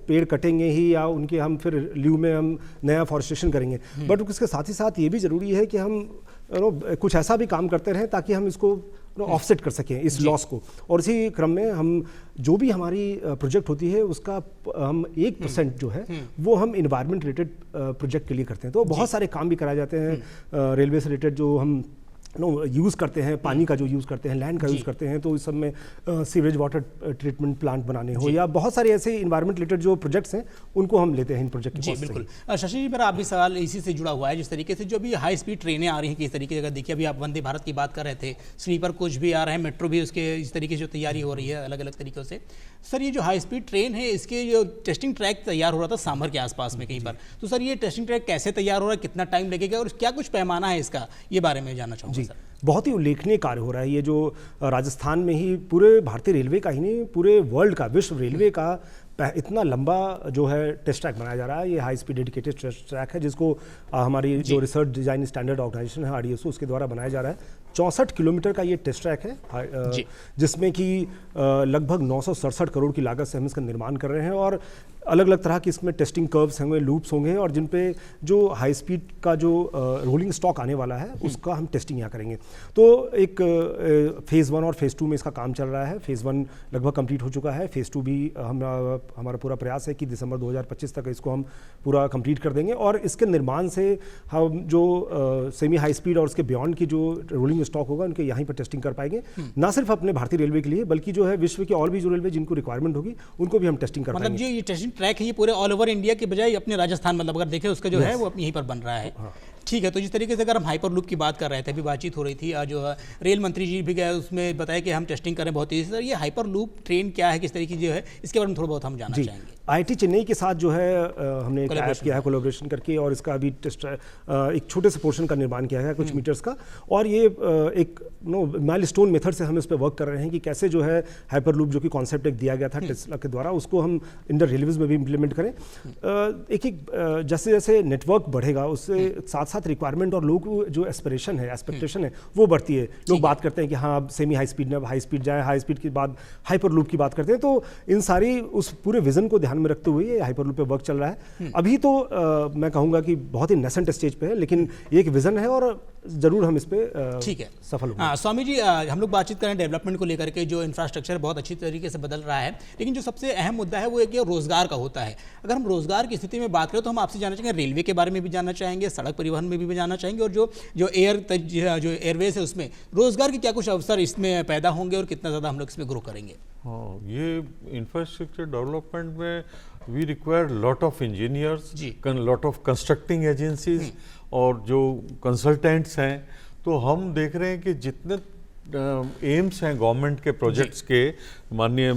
पेड़ कटेंगे ही या उनके हम फिर ल्यू में हम नया फॉरेस्टेशन करेंगे, बट उसके साथ ही साथ ये भी ज़रूरी है कि हम कुछ ऐसा भी काम करते रहें ताकि हम इसको ऑफसेट कर सकें इस लॉस को। और इसी क्रम में हम जो भी हमारी प्रोजेक्ट होती है उसका हम 1% जो है वो हम इन्वायरमेंट रिलेटेड प्रोजेक्ट के लिए करते हैं। तो बहुत सारे काम भी कराए जाते हैं रेलवे से रिलेटेड, जो हम यूज़ करते हैं, पानी का जो यूज़ करते हैं, लैंड का यूज़ करते हैं, तो इस सब में सीवरेज वाटर ट्रीटमेंट प्लांट बनाने हो या बहुत सारे ऐसे इन्वायरमेंट रिलेटेड जो प्रोजेक्ट्स हैं उनको हम लेते हैं इन प्रोजेक्ट जी बिल्कुल। शशि जी, मेरा आप भी सवाल इसी से जुड़ा हुआ है, जिस तरीके से जो भी हाई स्पीड ट्रेनें आ रही हैं, किस तरीके से, अगर देखिए अभी आप वंदे भारत की बात कर रहे थे, स्लीपर कोच भी आ रहे हैं, मेट्रो भी उसके इस तरीके से जो तैयारी हो रही है अलग अलग तरीक़ों से। सर, ये जो हाई स्पीड ट्रेन है इसके जो टेस्टिंग ट्रैक तैयार हो रहा था सांभर के आसपास में कहीं पर, तो सर ये टेस्टिंग ट्रैक कैसे तैयार हो रहा है, कितना टाइम लगेगा और क्या कुछ पैमाना है इसका, ये बारे में जानना चाहूँगा सर। बहुत ही उल्लेखनीय कार्य हो रहा है ये, जो राजस्थान में ही पूरे भारतीय रेलवे का ही नहीं, पूरे वर्ल्ड का, विश्व रेलवे का इतना लंबा जो है टेस्ट ट्रैक बनाया जा रहा है। ये high speed dedicated test track है जिसको हमारी जो रिसर्च डिजाइन स्टैंडर्ड ऑर्गेनाइजेशन है RDSO, उसके द्वारा बनाया जा रहा है। 64 किलोमीटर का ये टेस्ट ट्रैक है, जिसमें कि लगभग 967 करोड़ की लागत से हम इसका निर्माण कर रहे हैं, और अलग अलग तरह की इसमें टेस्टिंग कर्व्स होंगे, लूप्स होंगे, और जिन पे जो हाई स्पीड का जो रोलिंग स्टॉक आने वाला है उसका हम टेस्टिंग यहाँ करेंगे। तो एक फेज़ 1 और फेज़ 2 में इसका काम चल रहा है। फेज़ 1 लगभग कंप्लीट हो चुका है, फेज़ 2 भी हमारा पूरा प्रयास है कि दिसंबर 2025 तक इसको हम पूरा कंप्लीट कर देंगे, और इसके निर्माण से हम जो सेमी हाई स्पीड और उसके बियॉन्ड की जो रोलिंग स्टॉक होगा उनके यहीं पर टेस्टिंग कर पाएंगे, ना सिर्फ अपने भारतीय रेलवे के लिए बल्कि जो है विश्व के और भी जो रेलवे जिनको रिक्वायरमेंट होगी उनको भी हम टेस्टिंग कर पाएंगे। ये टेस्टिंग ट्रैक है ये पूरे ऑल ओवर इंडिया के बजाय अपने राजस्थान, मतलब अगर देखें उसका जो है वो यहीं पर बन रहा है। ठीक है, तो जिस तरीके से अगर हम हाइपर लूप की बात कर रहे थे, अभी बातचीत हो रही थी, जो रेल मंत्री जी भी गए उसमें बताया कि हम टेस्टिंग करें बहुत तेज़ी से। ये हाइपर लूप ट्रेन क्या है, किस तरीके जो है, इसके बारे में थोड़ा बहुत हम जानना चाहेंगे। IIT चेन्नई के साथ जो है हमने टाइप किया है, कोलैबोरेशन करके, और इसका अभी टेस्ट एक छोटे से पोर्शन का निर्माण किया है, कुछ मीटर्स का, और ये एक माइलस्टोन मेथड से हम इस पर वर्क कर रहे हैं कि कैसे जो है हाइपर लूप जो कि कॉन्सेप्ट एक दिया गया था टेस्ला के द्वारा, उसको हम इंडियन रेलवेज में भी इम्प्लीमेंट करें। एक जैसे जैसे नेटवर्क बढ़ेगा उससे साथ साथ रिक्वायरमेंट और लोग जो एस्पिरेशन है, एक्सपेक्टेशन है, वो बढ़ती है। लोग बात करते हैं कि हाँ सेमी हाई स्पीड जाए, हाई स्पीड के बाद हाइपर लूप की बात करते हैं। तो इन सारी उस पूरे विजन को ध्यान ध्यान में रखते हुए ये हाइपरलूप पे वर्क चल रहा है। अभी तो मैं कहूँगा कि बहुत ही नेसेंट स्टेज पे है, लेकिन ये एक विजन है और जरूर हम इस पे ठीक है सफल होंगे। हाँ स्वामी जी, हम लोग बातचीत करें डेवलपमेंट को लेकर के, जो इंफ्रास्ट्रक्चर बहुत अच्छी तरीके से बदल रहा है, लेकिन जो सबसे अहम मुद्दा है वो एक ये रोजगार का होता है। अगर हम रोजगार की स्थिति में बात करें तो हम आपसे जानना चाहेंगे, रेलवे के बारे में भी जानना चाहेंगे, सड़क परिवहन में भी जानना चाहेंगे, और जो एयरवेज है उसमें रोजगार के क्या कुछ अवसर इसमें पैदा होंगे और कितना ज़्यादा हम लोग इसमें ग्रो करेंगे। हाँ, ये इंफ्रास्ट्रक्चर डेवलपमेंट में we require lot of engineers, lot of constructing agencies और जो कंसल्टेंट्स हैं। तो हम देख रहे हैं कि जितने एम्स हैं गवर्नमेंट के प्रोजेक्ट्स के, माननीय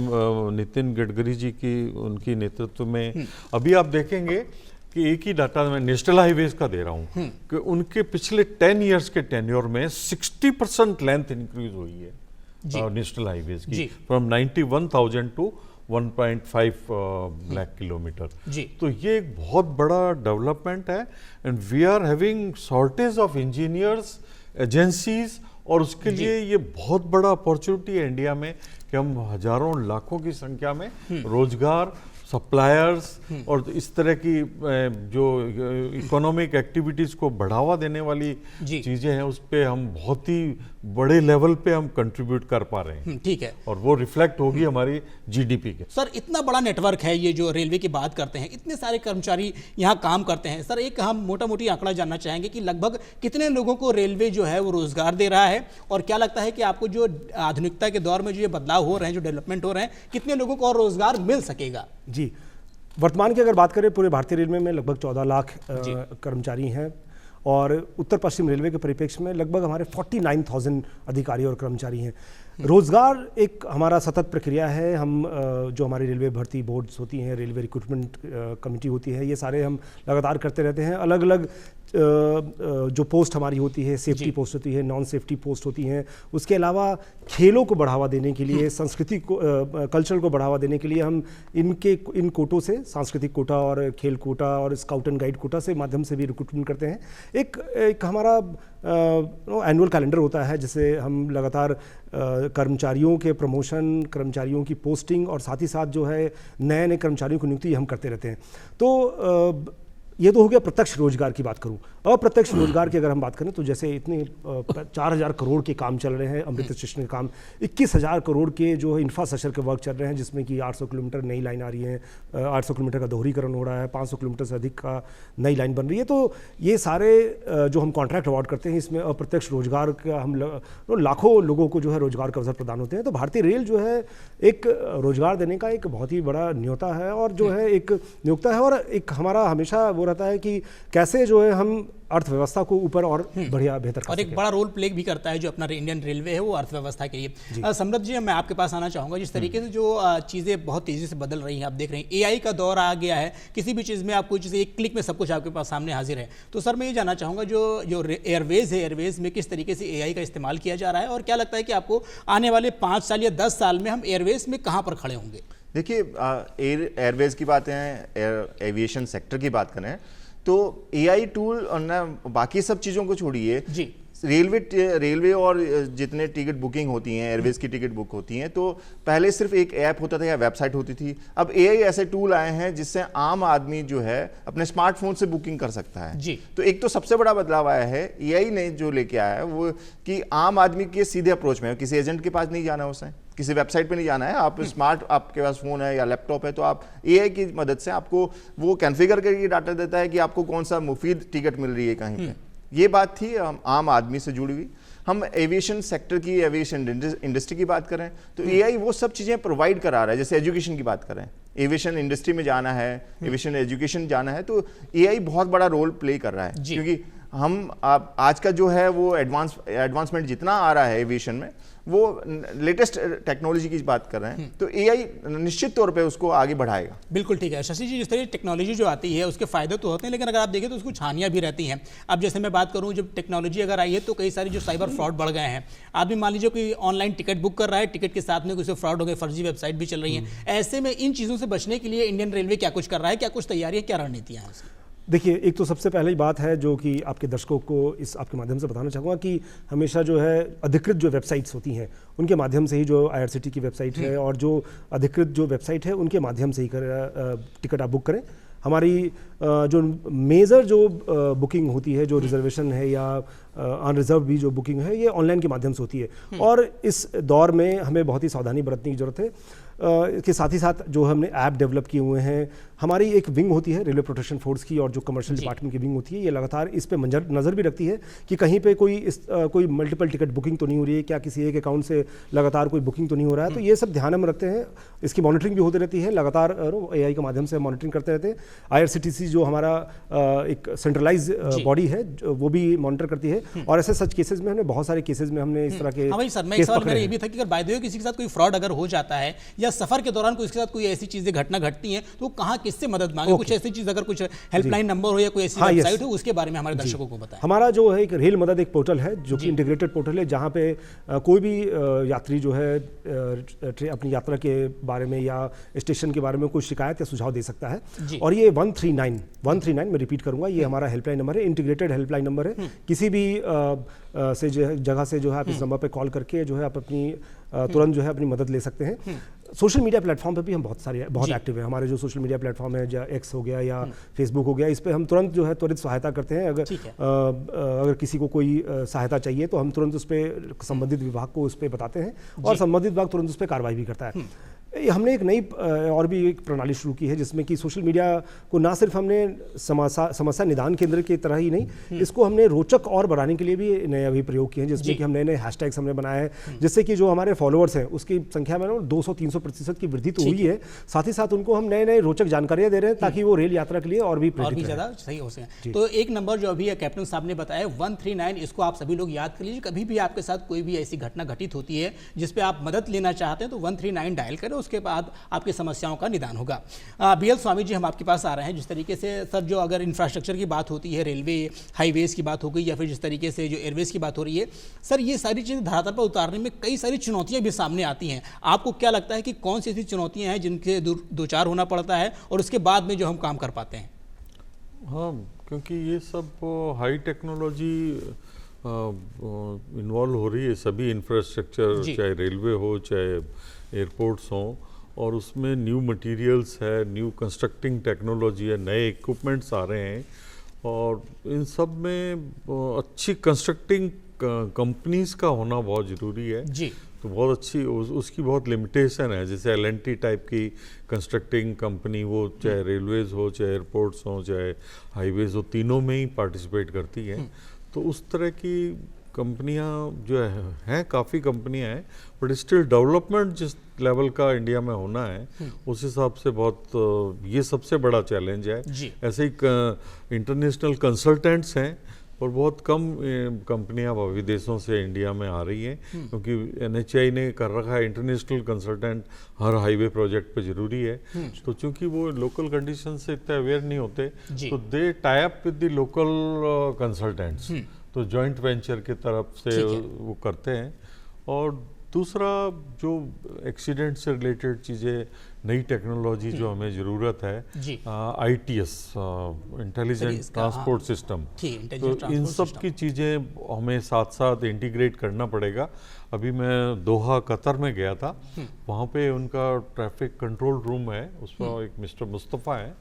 नितिन गडकरी जी की उनकी नेतृत्व में, अभी आप देखेंगे कि एक ही डाटा मैं नेशनल हाईवेज का दे रहा हूँ कि उनके पिछले 10 इयर्स के टेन्योर में 60% लेंथ इंक्रीज हुई है नेशनल हाईवेज की, फ्रॉम 91,000 टू 1.5 लाख किलोमीटर। तो ये एक बहुत बड़ा डेवलपमेंट है and we are having shortage of engineers, agencies, और उसके लिए ये बहुत बड़ा अपॉर्चुनिटी है इंडिया में कि हम हजारों लाखों की संख्या में रोजगार, सप्लायर्स और इस तरह की जो इकोनॉमिक एक्टिविटीज को बढ़ावा देने वाली चीजें हैं उस पे हम बहुत ही बड़े लेवल पे हम कंट्रीब्यूट कर पा रहे हैं। ठीक है, और वो रिफ्लेक्ट होगी हमारी जीडीपी के। सर इतना बड़ा नेटवर्क है ये, जो रेलवे की बात करते हैं, इतने सारे कर्मचारी यहाँ काम करते हैं। सर एक हम मोटा मोटी आंकड़ा जानना चाहेंगे कि लगभग कितने लोगों को रेलवे जो है वो रोजगार दे रहा है, और क्या लगता है कि आपको जो आधुनिकता के दौर में जो ये बदलाव हो रहे हैं, जो डेवलपमेंट हो रहे हैं, कितने लोगों को और रोजगार मिल सकेगा? जी, वर्तमान की अगर बात करें पूरे भारतीय रेलवे में लगभग 14 लाख कर्मचारी हैं, और उत्तर पश्चिम रेलवे के परिप्रेक्ष्य में लगभग हमारे 49,000 अधिकारी और कर्मचारी हैं। रोजगार एक हमारा सतत प्रक्रिया है। हम जो हमारी रेलवे भर्ती बोर्ड्स होती हैं, रेलवे रिक्रूटमेंट कमेटी होती है, ये सारे हम लगातार करते रहते हैं। अलग अलग जो पोस्ट हमारी होती है, सेफ्टी पोस्ट होती है, नॉन सेफ्टी पोस्ट होती हैं, उसके अलावा खेलों को बढ़ावा देने के लिए, संस्कृति को, कल्चर को बढ़ावा देने के लिए हम इन कोटों से, सांस्कृतिक कोटा और खेल कोटा और स्काउट एंड गाइड कोटा से माध्यम से भी रिक्रूटमेंट करते हैं। एक हमारा एनुअल कैलेंडर होता है जिसे हम लगातार कर्मचारियों के प्रमोशन, कर्मचारियों की पोस्टिंग और साथ ही साथ जो है नए नए कर्मचारियों की नियुक्ति हम करते रहते हैं। तो ये तो हो गया प्रत्यक्ष रोजगार की बात करूं। अप्रत्यक्ष रोजगार की अगर हम बात करें तो जैसे इतने 4,000 करोड़ के काम चल रहे हैं, अमृत स्टेशन के काम, 21,000 करोड़ के जो है इंफ्रास्ट्रक्चर के वर्क चल रहे हैं, जिसमें कि 800 किलोमीटर नई लाइन आ रही है, 800 किलोमीटर का दोहरीकरण हो रहा है, 500 किलोमीटर से अधिक का नई लाइन बन रही है। तो ये सारे जो हम कॉन्ट्रैक्ट अवार्ड करते हैं, इसमें अप्रत्यक्ष रोजगार का हम लाखों लोगों को जो है रोजगार के अवसर प्रदान होते हैं। तो भारतीय रेल जो है एक रोजगार देने का एक बहुत ही बड़ा न्योता है, और जो है एक नियोक्ता है, और एक हमारा हमेशा वो रहता है कि कैसे जो है हम अर्थव्यवस्था को ऊपर और बढ़िया बेहतर कर और एक बड़ा रोल प्ले भी करता है जो अपना इंडियन रेलवे है वो अर्थव्यवस्था के लिए। समृद्ध जी, मैं आपके पास आना चाहूंगा। जिस तरीके से जो चीज़ें बहुत तेजी से बदल रही हैं, आप देख रहे हैं एआई का दौर आ गया है, किसी भी चीज़ में आप कोई चीज़ एक क्लिक में सब कुछ आपके पास सामने हाजिर है। तो सर मैं ये जानना चाहूँगा जो एयरवेज है, एयरवेज में किस तरीके से एआई का इस्तेमाल किया जा रहा है, और क्या लगता है कि आपको आने वाले 5 साल या 10 साल में हम एयरवेज में कहाँ पर खड़े होंगे? देखिए, एयरवेज की बात है, एविएशन सेक्टर की बात करें तो एआई टूल और ना बाकी सब चीज़ों को छोड़िए, रेलवे और जितने टिकट बुकिंग होती हैं, एयरवेज की टिकट बुक होती हैं, तो पहले सिर्फ एक ऐप होता था या वेबसाइट होती थी। अब एआई ऐसे टूल आए हैं जिससे आम आदमी जो है अपने स्मार्टफोन से बुकिंग कर सकता है। तो एक तो सबसे बड़ा बदलाव आया है एआई ने जो लेके आया है वो कि आम आदमी के सीधे अप्रोच में, किसी एजेंट के पास नहीं जाना है, उसे किसी वेबसाइट पे नहीं जाना है, आप स्मार्ट, आपके पास फोन है या लैपटॉप है, तो आप एआई की मदद से आपको वो कॉन्फ़िगर करके डाटा देता है कि आपको कौन सा मुफीद टिकट मिल रही है कहीं पे। ये बात थी आम आदमी से जुड़ी हुई। हम एविएशन सेक्टर की, एविएशन इंडस्ट्री की बात करें तो एआई वो सब चीज़ें प्रोवाइड करा रहा है। जैसे एजुकेशन की बात करें, एविएशन इंडस्ट्री में जाना है, एविएशन एजुकेशन जाना है, तो एआई बहुत बड़ा रोल प्ले कर रहा है, क्योंकि हम आज का जो है वो एडवांसमेंट जितना आ रहा है एविएशन में, वो लेटेस्ट टेक्नोलॉजी की बात कर रहे हैं, तो एआई निश्चित तौर पे उसको आगे बढ़ाएगा। बिल्कुल ठीक है शशि जी, जिस तरह टेक्नोलॉजी जो आती है उसके फायदे तो होते हैं, लेकिन अगर आप देखें तो उसको छानियाँ भी रहती हैं। अब जैसे मैं बात करूँ, जब टेक्नोलॉजी अगर आई है तो कई सारी जो साइबर फ्रॉड बढ़ गए हैं। आप भी मान लीजिए कोई ऑनलाइन टिकट बुक कर रहा है, टिकट के साथ में कुछ फ्रॉड हो गए, फर्जी वेबसाइट भी चल रही है। ऐसे में इन चीज़ों से बचने के लिए इंडियन रेलवे क्या कुछ कर रहा है, क्या कुछ तैयारियाँ, क्या रणनीतियाँ हैं? देखिए, एक तो सबसे पहले बात है जो कि आपके दर्शकों को इस आपके माध्यम से बताना चाहूँगा कि हमेशा जो है अधिकृत जो वेबसाइट्स होती हैं उनके माध्यम से ही, जो IRCTC की वेबसाइट है और जो अधिकृत जो वेबसाइट है उनके माध्यम से ही टिकट आप बुक करें। हमारी जो मेजर जो बुकिंग होती है, जो रिजर्वेशन है या अनरिजर्व भी जो बुकिंग है, ये ऑनलाइन के माध्यम से होती है और इस दौर में हमें बहुत ही सावधानी बरतने की ज़रूरत है। इसके साथ ही साथ जो हमने ऐप डेवलप किए हुए हैं, हमारी एक विंग होती है रेलवे प्रोटेक्शन फोर्स की और जो कमर्शियल डिपार्टमेंट की विंग होती है, ये लगातार इस पे नज़र भी रखती है कि कहीं पे कोई मल्टीपल टिकट बुकिंग तो नहीं हो रही है, क्या किसी एक अकाउंट से लगातार कोई बुकिंग तो नहीं हो रहा है। तो ये सब ध्यान में रखते हैं, इसकी मॉनिटरिंग भी होती रहती है, लगातार AI के माध्यम से मॉनिटरिंग करते रहते हैं। IRCTC जो हमारा एक सेंट्रलाइज बॉडी है वो भी मॉनिटर करती है और ऐसे सच केसेस में हमने बहुत सारे केसेस में हमने इस तरह के हाँ भाई सर, मैं एक सवाल मेरा ये भी था कि अगर बाय द वे किसी के साथ कोई फ्रॉड अगर हो जाता है या सफर के दौरान कोई इसके साथ कोई ऐसी चीजें घटती हैं तो कहाँ किससे मदद मांगे, कुछ ऐसी चीज, अगर कुछ हेल्पलाइन नंबर हो या कोई ऐसी वेबसाइट हो, उसके बारे में हमारे दर्शकों को बताएं। हमारा जो है एक रेल मदद एक पोर्टल है जो कि इंटीग्रेटेड पोर्टल है, जहाँ पे कोई भी यात्री जो है अपनी यात्रा के बारे में या स्टेशन के बारे में कोई शिकायत या सुझाव दे सकता है। और ये 139 मैं रिपीट करूंगा, ये हमारा हेल्पलाइन नंबर है, इंटीग्रेटेड हेल्पलाइन नंबर है। किसी भी जगह से जो है आप इस नंबर पे कॉल करके जो है आप अपनी तुरंत जो है अपनी मदद ले सकते हैं। सोशल मीडिया प्लेटफॉर्म पे भी हम बहुत एक्टिव हैं। हमारे जो सोशल मीडिया प्लेटफॉर्म है, या X हो गया या फेसबुक हो गया, इस पे हम तुरंत जो है त्वरित सहायता करते हैं। अगर किसी को कोई सहायता चाहिए तो हम तुरंत उस पर संबंधित विभाग को उस पर बताते हैं और संबंधित विभाग तुरंत उस पर कार्रवाई भी करता है। हमने एक नई और भी एक प्रणाली शुरू की है जिसमें कि सोशल मीडिया को ना सिर्फ हमने समस्या निदान केंद्र की तरह ही नहीं, इसको हमने रोचक और बढ़ाने के लिए भी नए अभी प्रयोग किए हैं, जिसमें कि हम नए हैशटैग्स हमने बनाए हैं, जिससे कि जो हमारे फॉलोअर्स हैं उसकी संख्या में 200-300% की वृद्धि तो हुई है। साथ ही साथ उनको हम नए रोचक जानकारियां दे रहे हैं ताकि वो रेल यात्रा के लिए और भी ज़्यादा सही हो सके। तो एक नंबर जो अभी कैप्टन साहब ने बताया 139, इसको आप सभी लोग याद कर लीजिए। कभी भी आपके साथ कोई भी ऐसी घटना घटित होती है जिसपे आप मदद लेना चाहते हैं तो 139 डायल करें, उसके बाद आपकी समस्याओं का निदान होगा। BL स्वामी जी, हम आपके पास आ रहे हैं। जिस तरीके से सर जो अगर इंफ्रास्ट्रक्चर की बात होती है, रेलवे हाईवेज की बात हो गई या फिर जिस तरीके से जो एयरवेज की बात हो रही है, सर ये सारी चीज़ें धरातल पर उतारने में कई सारी चुनौतियां भी सामने आती हैं। आपको क्या लगता है कि कौन सी ऐसी चुनौतियां हैं जिनके दो चार होना पड़ता है और उसके बाद में जो हम काम कर पाते हैं? हाँ, क्योंकि ये सब हाई टेक्नोलॉजी इन्वॉल्व हो रही है, सभी इंफ्रास्ट्रक्चर, चाहे रेलवे हो चाहे एयरपोर्ट्स हों, और उसमें न्यू मटेरियल्स है, न्यू कंस्ट्रक्टिंग टेक्नोलॉजी है, नए इक्विपमेंट्स आ रहे हैं और इन सब में अच्छी कंस्ट्रक्टिंग कंपनीज़ का होना बहुत ज़रूरी है जी। तो बहुत अच्छी उसकी बहुत लिमिटेशन है। जैसे L&T टाइप की कंस्ट्रक्टिंग कंपनी, वो चाहे रेलवेज़ हो चाहे एयरपोर्ट्स हो चाहे हाईवेज़ हो, तीनों में ही पार्टिसिपेट करती है। तो उस तरह की कंपनियां जो हैं काफ़ी कंपनियां हैं, बट स्टिल डेवलपमेंट जिस लेवल का इंडिया में होना है उस हिसाब से बहुत ये सबसे बड़ा चैलेंज है। ऐसे ही इंटरनेशनल कंसल्टेंट्स हैं और बहुत कम कंपनियां विदेशों से इंडिया में आ रही हैं, क्योंकि NHAI ने कर रखा है इंटरनेशनल कंसल्टेंट हर हाईवे प्रोजेक्ट पे ज़रूरी है। तो चूंकि वो लोकल कंडीशन से इतने अवेयर नहीं होते तो they tie up with the local consultants, तो जॉइंट वेंचर की तरफ से वो करते हैं। और दूसरा जो एक्सीडेंट से रिलेटेड चीज़ें, नई टेक्नोलॉजी जो हमें ज़रूरत है, ITS इंटेलिजेंट ट्रांसपोर्ट सिस्टम, तो इन सब की चीज़ें हमें साथ साथ इंटीग्रेट करना पड़ेगा। अभी मैं दोहा कतर में गया था, वहाँ पे उनका ट्रैफिक कंट्रोल रूम है, उसमें एक मिस्टर मुस्तफ़ा है,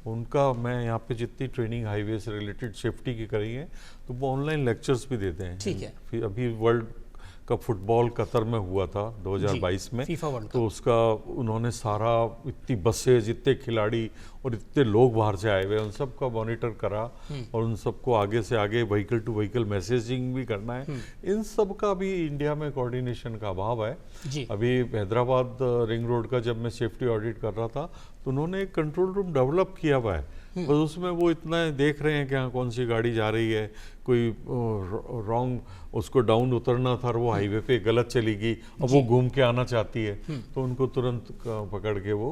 उनका मैं यहाँ पे जितनी ट्रेनिंग हाईवे से रिलेटेड सेफ्टी की करी है तो वो ऑनलाइन लेक्चर्स भी देते हैं। ठीक है। फिर अभी वर्ल्ड कप फुटबॉल कतर में हुआ था 2022 में, तो उसका उन्होंने सारा, इतनी बसें, जितने खिलाड़ी और इतने लोग बाहर से आए हुए, उन सब का मॉनिटर करा और उन सबको आगे से आगे व्हीकल टू व्हीकल मैसेजिंग भी करना है। इन सब का भी इंडिया में कोऑर्डिनेशन का अभाव है। अभी हैदराबाद रिंग रोड का जब मैं सेफ्टी ऑडिट कर रहा था तो उन्होंने एक कंट्रोल रूम डेवलप किया हुआ है, बस उसमें वो इतना देख रहे हैं कि हाँ कौन सी गाड़ी जा रही है, कोई रॉन्ग उसको डाउन उतरना था और वो हाईवे पे गलत चली गई, अब वो घूम के आना चाहती है तो उनको तुरंत पकड़ के वो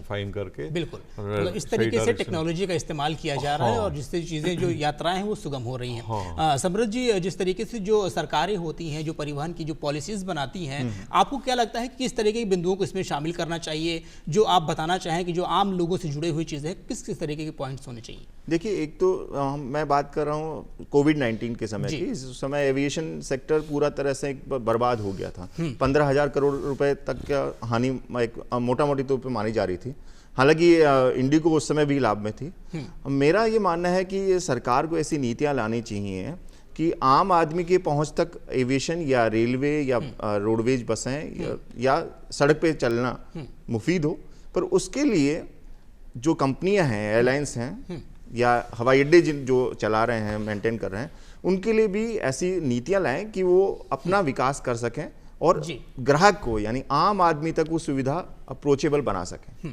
फाइन करके बिल्कुल, मतलब इस तरीके से टेक्नोलॉजी का इस्तेमाल किया जा रहा है और जिससे चीज़ें जो यात्राएं हैं वो सुगम हो रही हैं। समृद्ध जी, जिस तरीके से जो सरकारें होती हैं जो परिवहन की जो पॉलिसीज बनाती हैं, आपको क्या लगता है कि किस तरीके के बिंदुओं को इसमें शामिल करना चाहिए, जो आप बताना चाहें कि जो आम लोगों से जुड़े हुई चीज़ें किस किस तरीके के पॉइंट्स होने चाहिए? देखिए, एक तो मैं बात कर रहा हूँ कोविड-19 के समय की। इस समय एविएशन सेक्टर पूरा तरह से बर्बाद हो गया था। 15,000 करोड़ रुपए तक का हानि एक मोटा मोटी तौर पे मानी जा रही थी। हालांकि इंडिगो उस समय भी लाभ में थी। मेरा ये मानना है कि सरकार को ऐसी नीतियां लानी चाहिए कि आम आदमी के पहुंच तक एविएशन या रेलवे या रोडवेज बसें या सड़क पे चलना मुफीद हो, पर उसके लिए जो कंपनियां हैं, एयरलाइंस हैं या हवाई अड्डे जो चला रहे हैं, मेंटेन कर रहे हैं, उनके लिए भी ऐसी नीतियां लाएं कि वो अपना विकास कर सकें और ग्राहक को यानी आम आदमी तक वो सुविधा अप्रोचेबल बना सकें।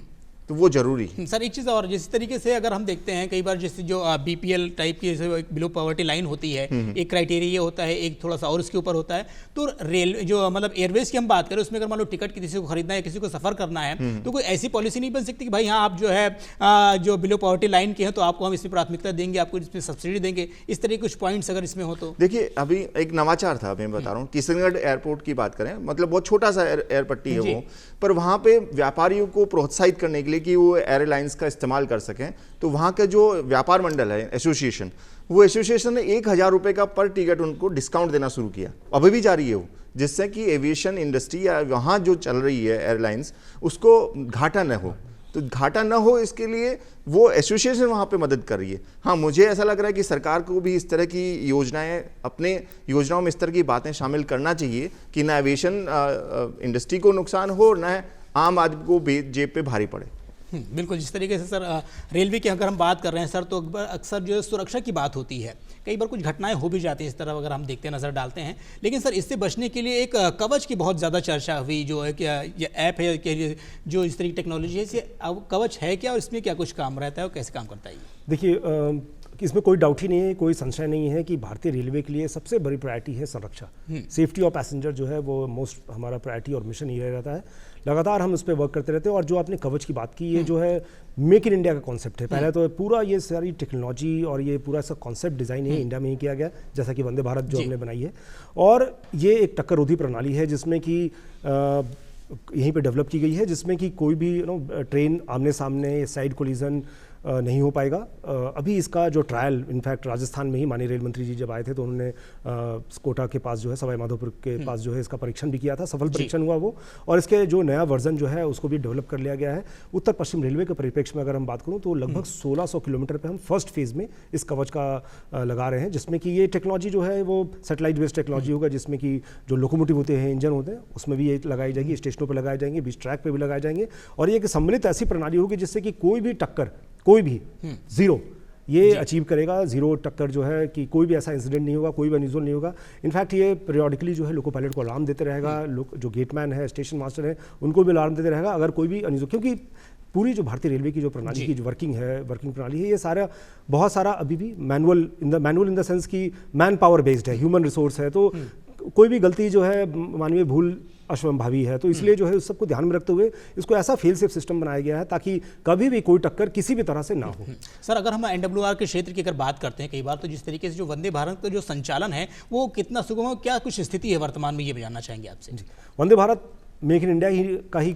तो वो जरूरी है। सर, एक चीज़ और, जिस तरीके से अगर हम देखते हैं कई बार जैसे जो बीपीएल टाइप की जैसे बिलो पॉवर्टी लाइन होती है, एक क्राइटेरिया ये होता है, एक थोड़ा सा और उसके ऊपर होता है। तो रेल जो मतलब एयरवेज की हम बात करें, उसमें अगर मान लो टिकट किसी को खरीदना है, किसी को सफर करना है, तो कोई ऐसी पॉलिसी नहीं बन सकती कि भाई हाँ आप जो है जो बिलो पॉवर्टी लाइन के हैं तो आपको हम इसमें प्राथमिकता देंगे, आपको इसमें सब्सिडी देंगे, इस तरह के कुछ पॉइंट्स अगर इसमें हो तो? देखिए, अभी एक नवाचार था, मैं बता रहा हूँ, किशनगढ़ एयरपोर्ट की बात करें, मतलब बहुत छोटा सा एयरपट्टी है वो, पर वहाँ पे व्यापारियों को प्रोत्साहित करने के लिए कि वो एयरलाइन का इस्तेमाल कर सकें, तो वहां का जो व्यापार मंडल है, एसोसिएशन, वो एसोसिएशन ने 1,000 रुपए का पर टिकट उनको डिस्काउंट देना शुरू किया, अभी भी जारी है वो, जिससे कि एविएशन इंडस्ट्री या वहां जो चल रही है एयरलाइंस, उसको घाटा न हो। तो घाटा न हो इसके लिए वो एसोसिएशन वहां पे मदद कर रही है। हाँ, मुझे ऐसा लग रहा है कि सरकार को भी इस तरह की योजनाएं, अपने योजनाओं में इस तरह की बातें शामिल करना चाहिए कि न एविएशन इंडस्ट्री को नुकसान हो, न आम आदमी को जेब पे भारी पड़े। बिल्कुल, जिस तरीके से सर रेलवे की अगर हम बात कर रहे हैं सर, तो अक्सर जो है सुरक्षा की बात होती है, कई बार कुछ घटनाएं हो भी जाती हैं इस तरह, अगर हम देखते हैं, नज़र डालते हैं, लेकिन सर इससे बचने के लिए एक कवच की बहुत ज़्यादा चर्चा हुई, जो है क्या ये ऐप है कि जो इस तरह की टेक्नोलॉजी है, इसे कवच है क्या और इसमें क्या कुछ काम रहता है और कैसे काम करता है? देखिए, इसमें कोई डाउट ही नहीं है, कोई संशय नहीं है कि भारतीय रेलवे के लिए सबसे बड़ी प्रायोरिटी है संरक्षा। सेफ्टी ऑफ पैसेंजर जो है वो मोस्ट हमारा प्रायोरिटी और मिशन ये रहता है। लगातार हम उस पर वर्क करते रहते हैं। और जो आपने कवच की बात की, ये जो है मेक इन इंडिया का कॉन्सेप्ट है। पहले तो पूरा ये सारी टेक्नोलॉजी और ये पूरा सा कॉन्सेप्ट डिज़ाइन है इंडिया में ही किया गया, जैसा कि वंदे भारत जो हमने बनाई है। और ये एक टक्कररोधी प्रणाली है जिसमें कि यहीं पे डेवलप की गई है, जिसमें कि कोई भी ट्रेन आमने सामने साइड कोलिजन नहीं हो पाएगा। अभी इसका जो ट्रायल, इनफैक्ट राजस्थान में ही माननीय रेल मंत्री जी जब आए थे तो उन्होंने कोटा के पास जो है, सवाई माधोपुर के पास जो है इसका परीक्षण भी किया था, सफल परीक्षण हुआ वो। और इसके जो नया वर्जन जो है उसको भी डेवलप कर लिया गया है। उत्तर पश्चिम रेलवे के परिप्रेक्ष्य में अगर हम बात करूँ तो लगभग 1600 किलोमीटर पर हम फर्स्ट फेज में इस कवच का लगा रहे हैं, जिसमें कि ये टेक्नोलॉजी जो है वो सैटेलाइट बेस्ड टेक्नोलॉजी होगा, जिसमें कि जो लोकोमोटिव होते हैं, इंजन होते हैं, उसमें भी ये लगाई जाएगी, स्टेशनों पर लगाए जाएंगे, बीच ट्रैक पर भी लगाए जाएंगे। और ये एक सम्मिलित ऐसी प्रणाली होगी जिससे कि कोई भी टक्कर, कोई भी जीरो ये अचीव करेगा। जीरो टक्कर जो है कि कोई भी ऐसा इंसिडेंट नहीं होगा, कोई भी अनयूजुअल नहीं होगा। इनफैक्ट ये पीरियोडिकली जो है लोको पायलट को अलार्म देते रहेगा, जो गेटमैन है, स्टेशन मास्टर है, उनको भी अलार्म देते रहेगा अगर कोई भी अनयूजुअल, क्योंकि पूरी जो भारतीय रेलवे की जो प्रणाली की जो वर्किंग प्रणाली है, ये सारा बहुत सारा अभी भी मैनुअल इन द सेंस की मैन पावर बेस्ड है, ह्यूमन रिसोर्स है। तो कोई भी गलती जो है, मानवीय भूल अश्वभावी है। तो इसलिए जो है उस सबको ध्यान में रखते हुए इसको ऐसा फेल सेफ सिस्टम बनाया गया है ताकि कभी भी कोई टक्कर किसी भी तरह से ना हो। सर, अगर हम एनडब्ल्यूआर के क्षेत्र की अगर बात करते हैं, कई बार तो जिस तरीके से जो वंदे भारत का जो संचालन है वो कितना सुगम है, क्या कुछ स्थिति है वर्तमान में, ये भी जानना चाहेंगे आपसे। Vande Bharat make in India का ही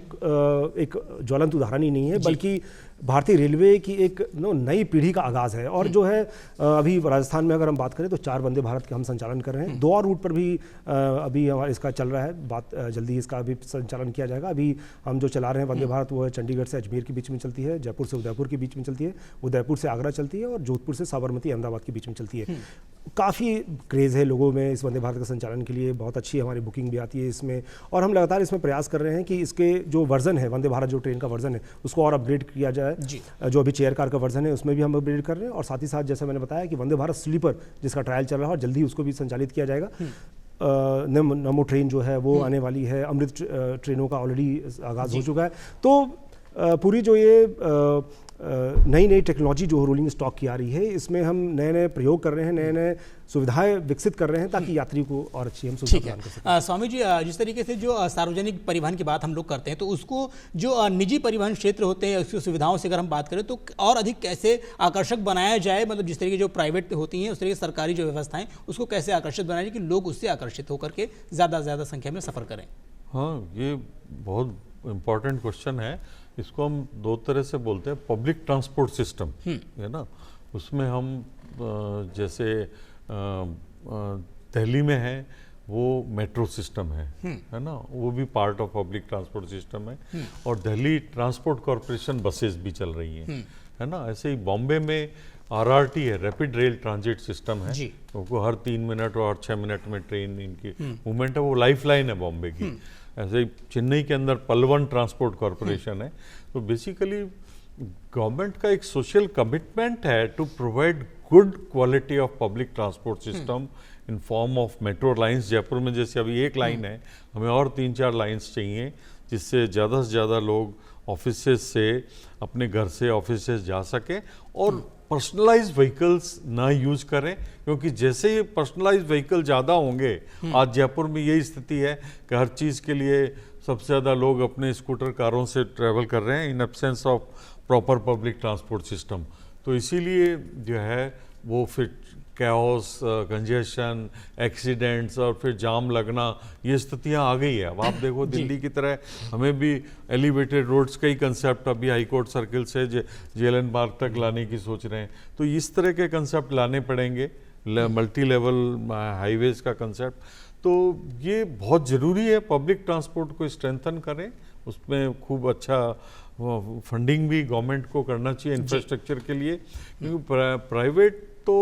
एक ज्वलंत उदाहरण ही नहीं है, बल्कि भारतीय रेलवे की एक नई पीढ़ी का आगाज़ है। और जो है अभी राजस्थान में अगर हम बात करें तो 4 वंदे भारत के हम संचालन कर रहे हैं। 2 और रूट पर भी अभी हमारा इसका चल रहा है, बात जल्दी इसका भी संचालन किया जाएगा। अभी हम जो चला रहे हैं वंदे भारत, वो है चंडीगढ़ से अजमेर के बीच में चलती है, जयपुर से उदयपुर के बीच में चलती है, उदयपुर से आगरा चलती है और जोधपुर से साबरमती अहमदाबाद के बीच में चलती है। काफ़ी क्रेज़ है लोगों में इस वंदे भारत के संचालन के लिए, बहुत अच्छी हमारी बुकिंग भी आती है इसमें। और हम लगातार इसमें प्रयास कर रहे हैं कि इसके जो वर्जन है, वंदे भारत जो ट्रेन का वर्जन है, उसको और अपग्रेड किया जाए। जो अभी चेयर कार का वर्जन है उसमें भी हम अपग्रेड कर रहे हैं। और साथ ही साथ जैसे मैंने बताया कि वंदे भारत स्लीपर जिसका ट्रायल चल रहा है और जल्दी उसको भी संचालित किया जाएगा। नमो ट्रेन जो है वो आने वाली है, अमृत ट्रेनों का ऑलरेडी आगाज़ हो चुका है। तो पूरी जो ये नई नई टेक्नोलॉजी जो रोलिंग स्टॉक की आ रही है, इसमें हम नए नए प्रयोग कर रहे हैं, नए नए सुविधाएं विकसित कर रहे हैं ताकि यात्री को और अच्छी हम सुविधा प्रदान कर सकें। स्वामी जी, जिस तरीके से जो सार्वजनिक परिवहन की बात हम लोग करते हैं, तो उसको जो निजी परिवहन क्षेत्र होते हैं उसकी सुविधाओं से अगर हम बात करें तो और अधिक कैसे आकर्षक बनाया जाए, मतलब जिस तरीके जो प्राइवेट होती हैं उस तरीके सरकारी जो व्यवस्थाएं उसको कैसे आकर्षित बनाया जाए कि लोग उससे आकर्षित होकर के ज़्यादा से ज़्यादा संख्या में सफ़र करें। हाँ, ये बहुत इम्पॉर्टेंट क्वेश्चन है। इसको हम दो तरह से बोलते हैं, पब्लिक ट्रांसपोर्ट सिस्टम है ना, उसमें हम जैसे दिल्ली में है वो मेट्रो सिस्टम है ना, वो भी part of public transport system है, और दिल्ली ट्रांसपोर्ट कॉरपोरेशन बसेस भी चल रही हैं, है ना। ऐसे ही बॉम्बे में RRT है, रैपिड रेल ट्रांजिट सिस्टम है, वो हर 3 मिनट और 6 मिनट में ट्रेन इनकी मूवमेंट है, वो लाइफ लाइन है बॉम्बे की। ऐसे ही चेन्नई के अंदर पलवन ट्रांसपोर्ट कॉरपोरेशन है। तो बेसिकली गवर्नमेंट का एक सोशल कमिटमेंट है to provide good quality of public transport system in form of metro lines. Jaipur में जैसे अभी एक लाइन है, हमें और 3-4 लाइंस चाहिए जिससे ज़्यादा से ज़्यादा लोग ऑफिसेज से, अपने घर से ऑफिसेज जा सकें और पर्सनलाइज व्हीकल्स ना यूज करें, क्योंकि जैसे ही पर्सनलाइज व्हीकल ज़्यादा होंगे, आज जयपुर में यही स्थिति है कि हर चीज़ के लिए सबसे ज़्यादा लोग अपने स्कूटर कारों से ट्रैवल कर रहे हैं in absence of proper public transport system. तो इसीलिए जो है वो फिर कैओस, कंजेशन, एक्सीडेंट्स और फिर जाम लगना, ये स्थितियाँ आ गई है। अब आप देखो दिल्ली की तरह हमें भी एलिवेटेड रोड्स का ही कंसेप्ट अभी हाईकोर्ट सर्किल से जेएलएन मार्ग तक लाने की सोच रहे हैं। तो इस तरह के कंसेप्ट लाने पड़ेंगे, मल्टी लेवल हाईवेज का कंसेप्ट। तो ये बहुत ज़रूरी है, पब्लिक ट्रांसपोर्ट को स्ट्रेंथन करें, उसमें खूब अच्छा फंडिंग भी गवर्नमेंट को करना चाहिए इंफ्रास्ट्रक्चर के लिए, क्योंकि प्राइवेट तो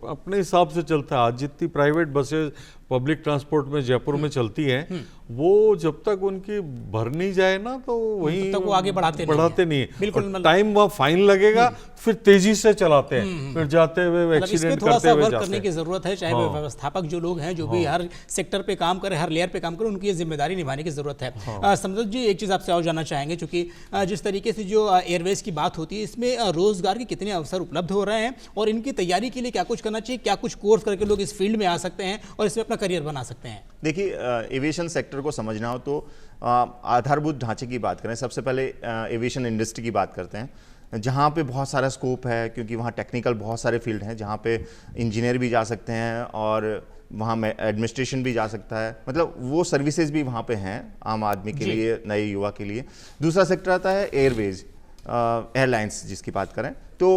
अपने हिसाब से चलता है। आज जितनी प्राइवेट बसेस पब्लिक ट्रांसपोर्ट में जयपुर में चलती हैं, वो जब तक उनकी भर नहीं जाए ना तो वहीं तब वो आगे बढ़ाते नहीं है। बिल्कुल, टाइम वहाँ फाइन लगेगा, फिर तेजी से चलाते हैं, फिर जाते हुए एक्सीडेंट करते हुए जाते हैं। करने की जरूरत है, चाहे वो व्यवस्थापक जो लोग हैं, जो भी हर सेक्टर पे काम करें, हर लेयर पे काम करें, उनकी ये जिम्मेदारी निभाने की जरूरत है। समझ जी, एक चीज़ आपसे और जानना चाहेंगे, चूंकि जिस तरीके से जो एयरवेज की बात होती है, इसमें रोजगार के कितने अवसर उपलब्ध हो रहे हैं और इनकी तैयारी के लिए क्या कुछ करना चाहिए, क्या कुछ कोर्स करके लोग इस फील्ड में आ सकते हैं और इसमें अपना करियर बना सकते हैं? देखिए, एविएशन सेक्टर को समझना हो तो आधारभूत ढांचे की बात करें, सबसे पहले एविएशन इंडस्ट्री की बात करते हैं, जहाँ पे बहुत सारा स्कोप है, क्योंकि वहाँ टेक्निकल बहुत सारे फील्ड हैं जहाँ पे इंजीनियर भी जा सकते हैं और वहाँ में एडमिनिस्ट्रेशन भी जा सकता है, मतलब वो सर्विसेज भी वहाँ पे हैं आम आदमी के लिए, नए युवा के लिए। दूसरा सेक्टर आता है एयरवेज, एयरलाइंस जिसकी बात करें तो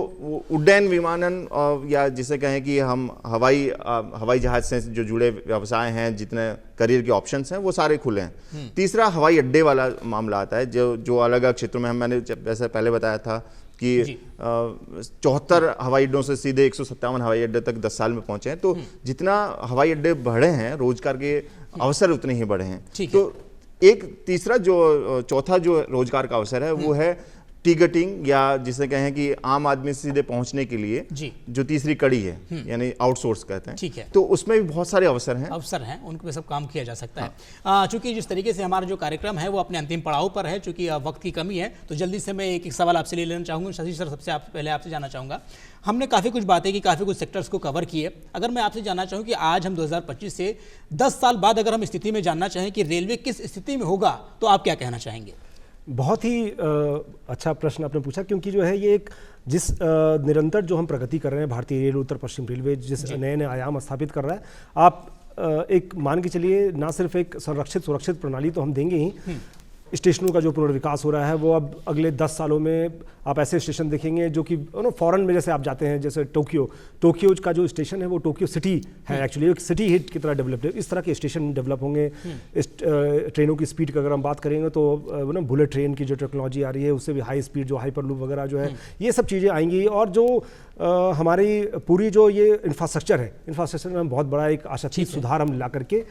उड्डयन विमानन या जिसे कहें कि हम हवाई जहाज से जो जुड़े व्यवसाय हैं, जितने करियर के ऑप्शंस हैं वो सारे खुले हैं। तीसरा हवाई अड्डे वाला मामला आता है, जो अलग अलग क्षेत्रों में मैंने जैसे पहले बताया था कि 74 हवाई अड्डों से सीधे 157 हवाई अड्डे तक 10 साल में पहुंचे हैं। तो जितना हवाई अड्डे बढ़े हैं, रोजगार के अवसर उतने ही बढ़े हैं। तो एक तीसरा जो चौथा जो रोजगार का अवसर है वो है टिकटिंग, या जिसे कहें कि आम आदमी से सीधे पहुंचने के लिए जो तीसरी कड़ी है, यानी आउटसोर्स कहते हैं। ठीक है। तो उसमें भी बहुत सारे अवसर हैं, उन पे सब काम किया जा सकता है। चूंकि जिस तरीके से हमारा जो कार्यक्रम है वो अपने अंतिम पड़ाव पर है, चूंकि वक्त की कमी है, तो जल्दी से मैं एक सवाल आपसे ले लेना चाहूँगा। शशि सर, सबसे पहले आपसे जानना चाहूँगा, हमने काफ़ी कुछ बातें की, काफ़ी कुछ सेक्टर्स को कवर किए। अगर मैं आपसे जानना चाहूँ कि आज हम 2025 से 10 साल बाद अगर हम स्थिति में जानना चाहें कि रेलवे किस स्थिति में होगा, तो आप क्या कहना चाहेंगे? बहुत ही अच्छा प्रश्न आपने पूछा, क्योंकि जो है ये एक जिस निरंतर जो हम प्रगति कर रहे हैं, भारतीय रेल, उत्तर पश्चिम रेलवे जिस नए नए आयाम स्थापित कर रहा है, आप एक मान के चलिए ना सिर्फ एक संरक्षित सुरक्षित प्रणाली तो हम देंगे ही, स्टेशनों का जो पुनर्विकास हो रहा है वो अब अगले 10 सालों में आप ऐसे स्टेशन देखेंगे जो कि फॉरेन में जैसे आप जाते हैं, जैसे टोक्यो का जो स्टेशन है वो टोक्यो सिटी है, एक्चुअली एक सिटी हिट की तरह डेवलप्ड है। इस तरह के स्टेशन डेवलप होंगे। इस ट्रेनों की स्पीड का अगर हम बात करेंगे तो बुलेट ट्रेन की जो टेक्नोलॉजी आ रही है उससे भी हाई स्पीड जो हाइपर लूप वगैरह जो है, ये सब चीज़ें आएंगी। और जो हमारी पूरी जो ये इंफ्रास्ट्रक्चर है, इंफ्रास्ट्रक्चर में बहुत बड़ा एक आशातीत सुधार हम ला करके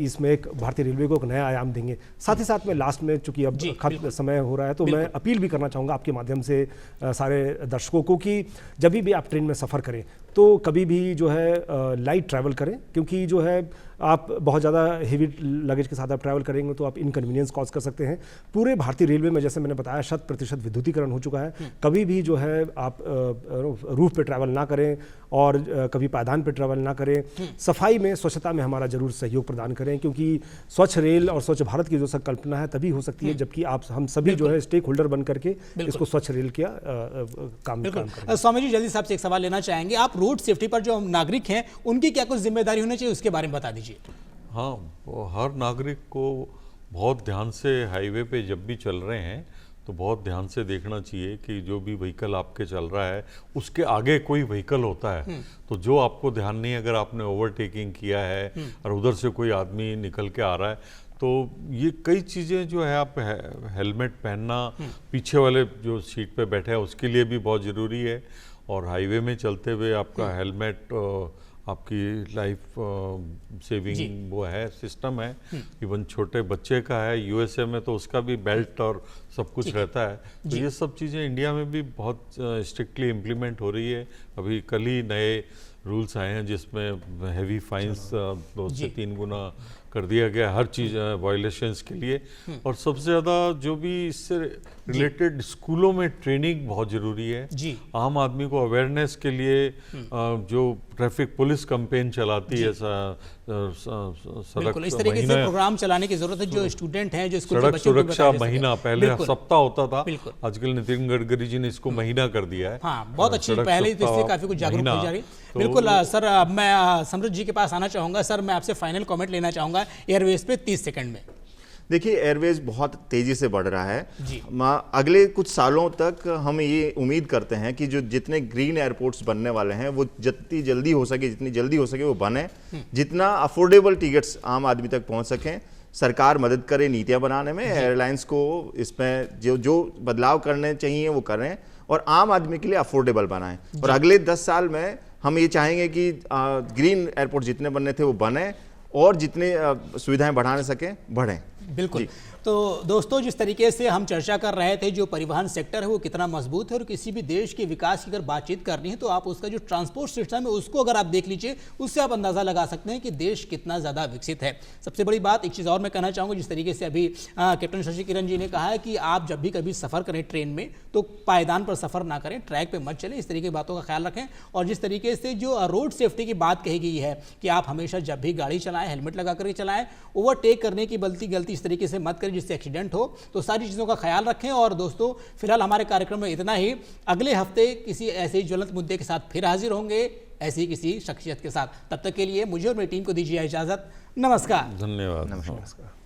इसमें एक भारतीय रेलवे को एक नया आयाम देंगे। साथ ही साथ में लास्ट में, चूंकि अब खत्म समय हो रहा है, तो मैं अपील भी करना चाहूँगा आपके माध्यम से सारे दर्शकों को कि जब भी आप ट्रेन में सफ़र करें तो कभी भी जो है लाइट ट्रैवल करें, क्योंकि जो है आप बहुत ज़्यादा हेवी लगेज के साथ आप ट्रैवल करेंगे तो आप इनकन्वीनियंस कॉज कर सकते हैं। पूरे भारतीय रेलवे में जैसे मैंने बताया 100% विद्युतीकरण हो चुका है। कभी भी जो है आप रूफ पे ट्रैवल ना करें और कभी पायदान पे ट्रैवल ना करें। सफाई में, स्वच्छता में हमारा जरूर सहयोग प्रदान करें, क्योंकि स्वच्छ रेल और स्वच्छ भारत की जो संकल्पना है तभी हो सकती है जबकि हम सभी जो है स्टेक होल्डर बन करके इसको स्वच्छ रेल किया काम करें। स्वामी जी, जल्दी साहब से एक सवाल लेना चाहेंगे। आप रोड सेफ्टी पर जो नागरिक हैं उनकी क्या कुछ जिम्मेदारी होनी चाहिए, उसके बारे में बता दीजिए। हाँ, हर नागरिक को बहुत ध्यान से हाईवे पे जब भी चल रहे हैं तो बहुत ध्यान से देखना चाहिए कि जो भी व्हीकल आपके चल रहा है उसके आगे कोई व्हीकल होता है तो जो आपको ध्यान नहीं, अगर आपने ओवरटेकिंग किया है और उधर से कोई आदमी निकल के आ रहा है तो ये कई चीज़ें जो है, आप हेलमेट पहनना, पीछे वाले जो सीट पे बैठे हैं उसके लिए भी बहुत ज़रूरी है। और हाईवे में चलते हुए आपका हेलमेट आपकी लाइफ सेविंग वो है, सिस्टम है। इवन छोटे बच्चे का है, यूएसए में तो उसका भी बेल्ट और सब कुछ रहता है। तो ये सब चीज़ें इंडिया में भी बहुत स्ट्रिक्टली इम्प्लीमेंट हो रही है। अभी कल ही नए रूल्स आए हैं जिसमें हैवी फाइन्स 2 से 3 गुना कर दिया गया हर चीज़ वायलेशंस के लिए। और सबसे ज़्यादा जो भी इससे रिलेटेड स्कूलों में ट्रेनिंग बहुत ज़रूरी है। आम आदमी को अवेयरनेस के लिए जो ट्रैफिक पुलिस कैंपेन चलाती है बिल्कुल, इस तरीके से प्रोग्राम चलाने की जरूरत है। जो स्टूडेंट हैं, जो स्कूल के सड़क बच्चे सुरक्षा महीना, पहले सप्ताह होता था, बिल्कुल। आजकल नितिन गडकरी जी ने इसको महीना कर दिया है। हाँ, बहुत अच्छी पहले, इससे काफी कुछ जागरूक हो जा रही। बिल्कुल सर, अब मैं समृद्ध जी के पास आना चाहूंगा। सर, मैं आपसे फाइनल कमेंट लेना चाहूंगा एयरवेज पे 30 सेकंड में। देखिए, एयरवेज बहुत तेजी से बढ़ रहा है। अगले कुछ सालों तक हम ये उम्मीद करते हैं कि जो जितने ग्रीन एयरपोर्ट्स बनने वाले हैं वो जितनी जल्दी हो सके वो बने, जितना अफोर्डेबल टिकट्स आम आदमी तक पहुंच सकें। सरकार मदद करे नीतियां बनाने में, एयरलाइंस को इसमें जो बदलाव करने चाहिए वो करें और आम आदमी के लिए अफोर्डेबल बनाएं। और अगले 10 साल में हम ये चाहेंगे कि ग्रीन एयरपोर्ट जितने बनने थे वो बने और जितने सुविधाएं बढ़ाने सकें बढ़ें। बिल्कुल। तो दोस्तों, जिस तरीके से हम चर्चा कर रहे थे, जो परिवहन सेक्टर है वो कितना मजबूत है और किसी भी देश के विकास की अगर बातचीत करनी है तो आप उसका जो ट्रांसपोर्ट सिस्टम है उसको अगर आप देख लीजिए, उससे आप अंदाजा लगा सकते हैं कि देश कितना ज़्यादा विकसित है। सबसे बड़ी बात, एक चीज़ और मैं कहना चाहूँगा, जिस तरीके से अभी कैप्टन शशि किरण जी ने कहा है कि आप जब भी कभी सफ़र करें ट्रेन में तो पायदान पर सफ़र ना करें, ट्रैक पर मत चलें, इस तरीके की बातों का ख्याल रखें। और जिस तरीके से जो रोड सेफ्टी की बात कही गई है कि आप हमेशा जब भी गाड़ी चलाएं हेलमेट लगा कर चलाएं, ओवरटेक करने की गलती इस तरीके से मत करें जिससे एक्सीडेंट हो, तो सारी चीज़ों का ख्याल रखें। और दोस्तों, फिलहाल हमारे कार्यक्रम में इतना ही। अगले हफ्ते किसी ऐसे ही ज्वलंत मुद्दे के साथ फिर हाजिर होंगे, ऐसी ही किसी शख्सियत के साथ। तब तक के लिए मुझे और मेरी टीम को दीजिए इजाजत। नमस्कार। धन्यवाद। नमस्कार।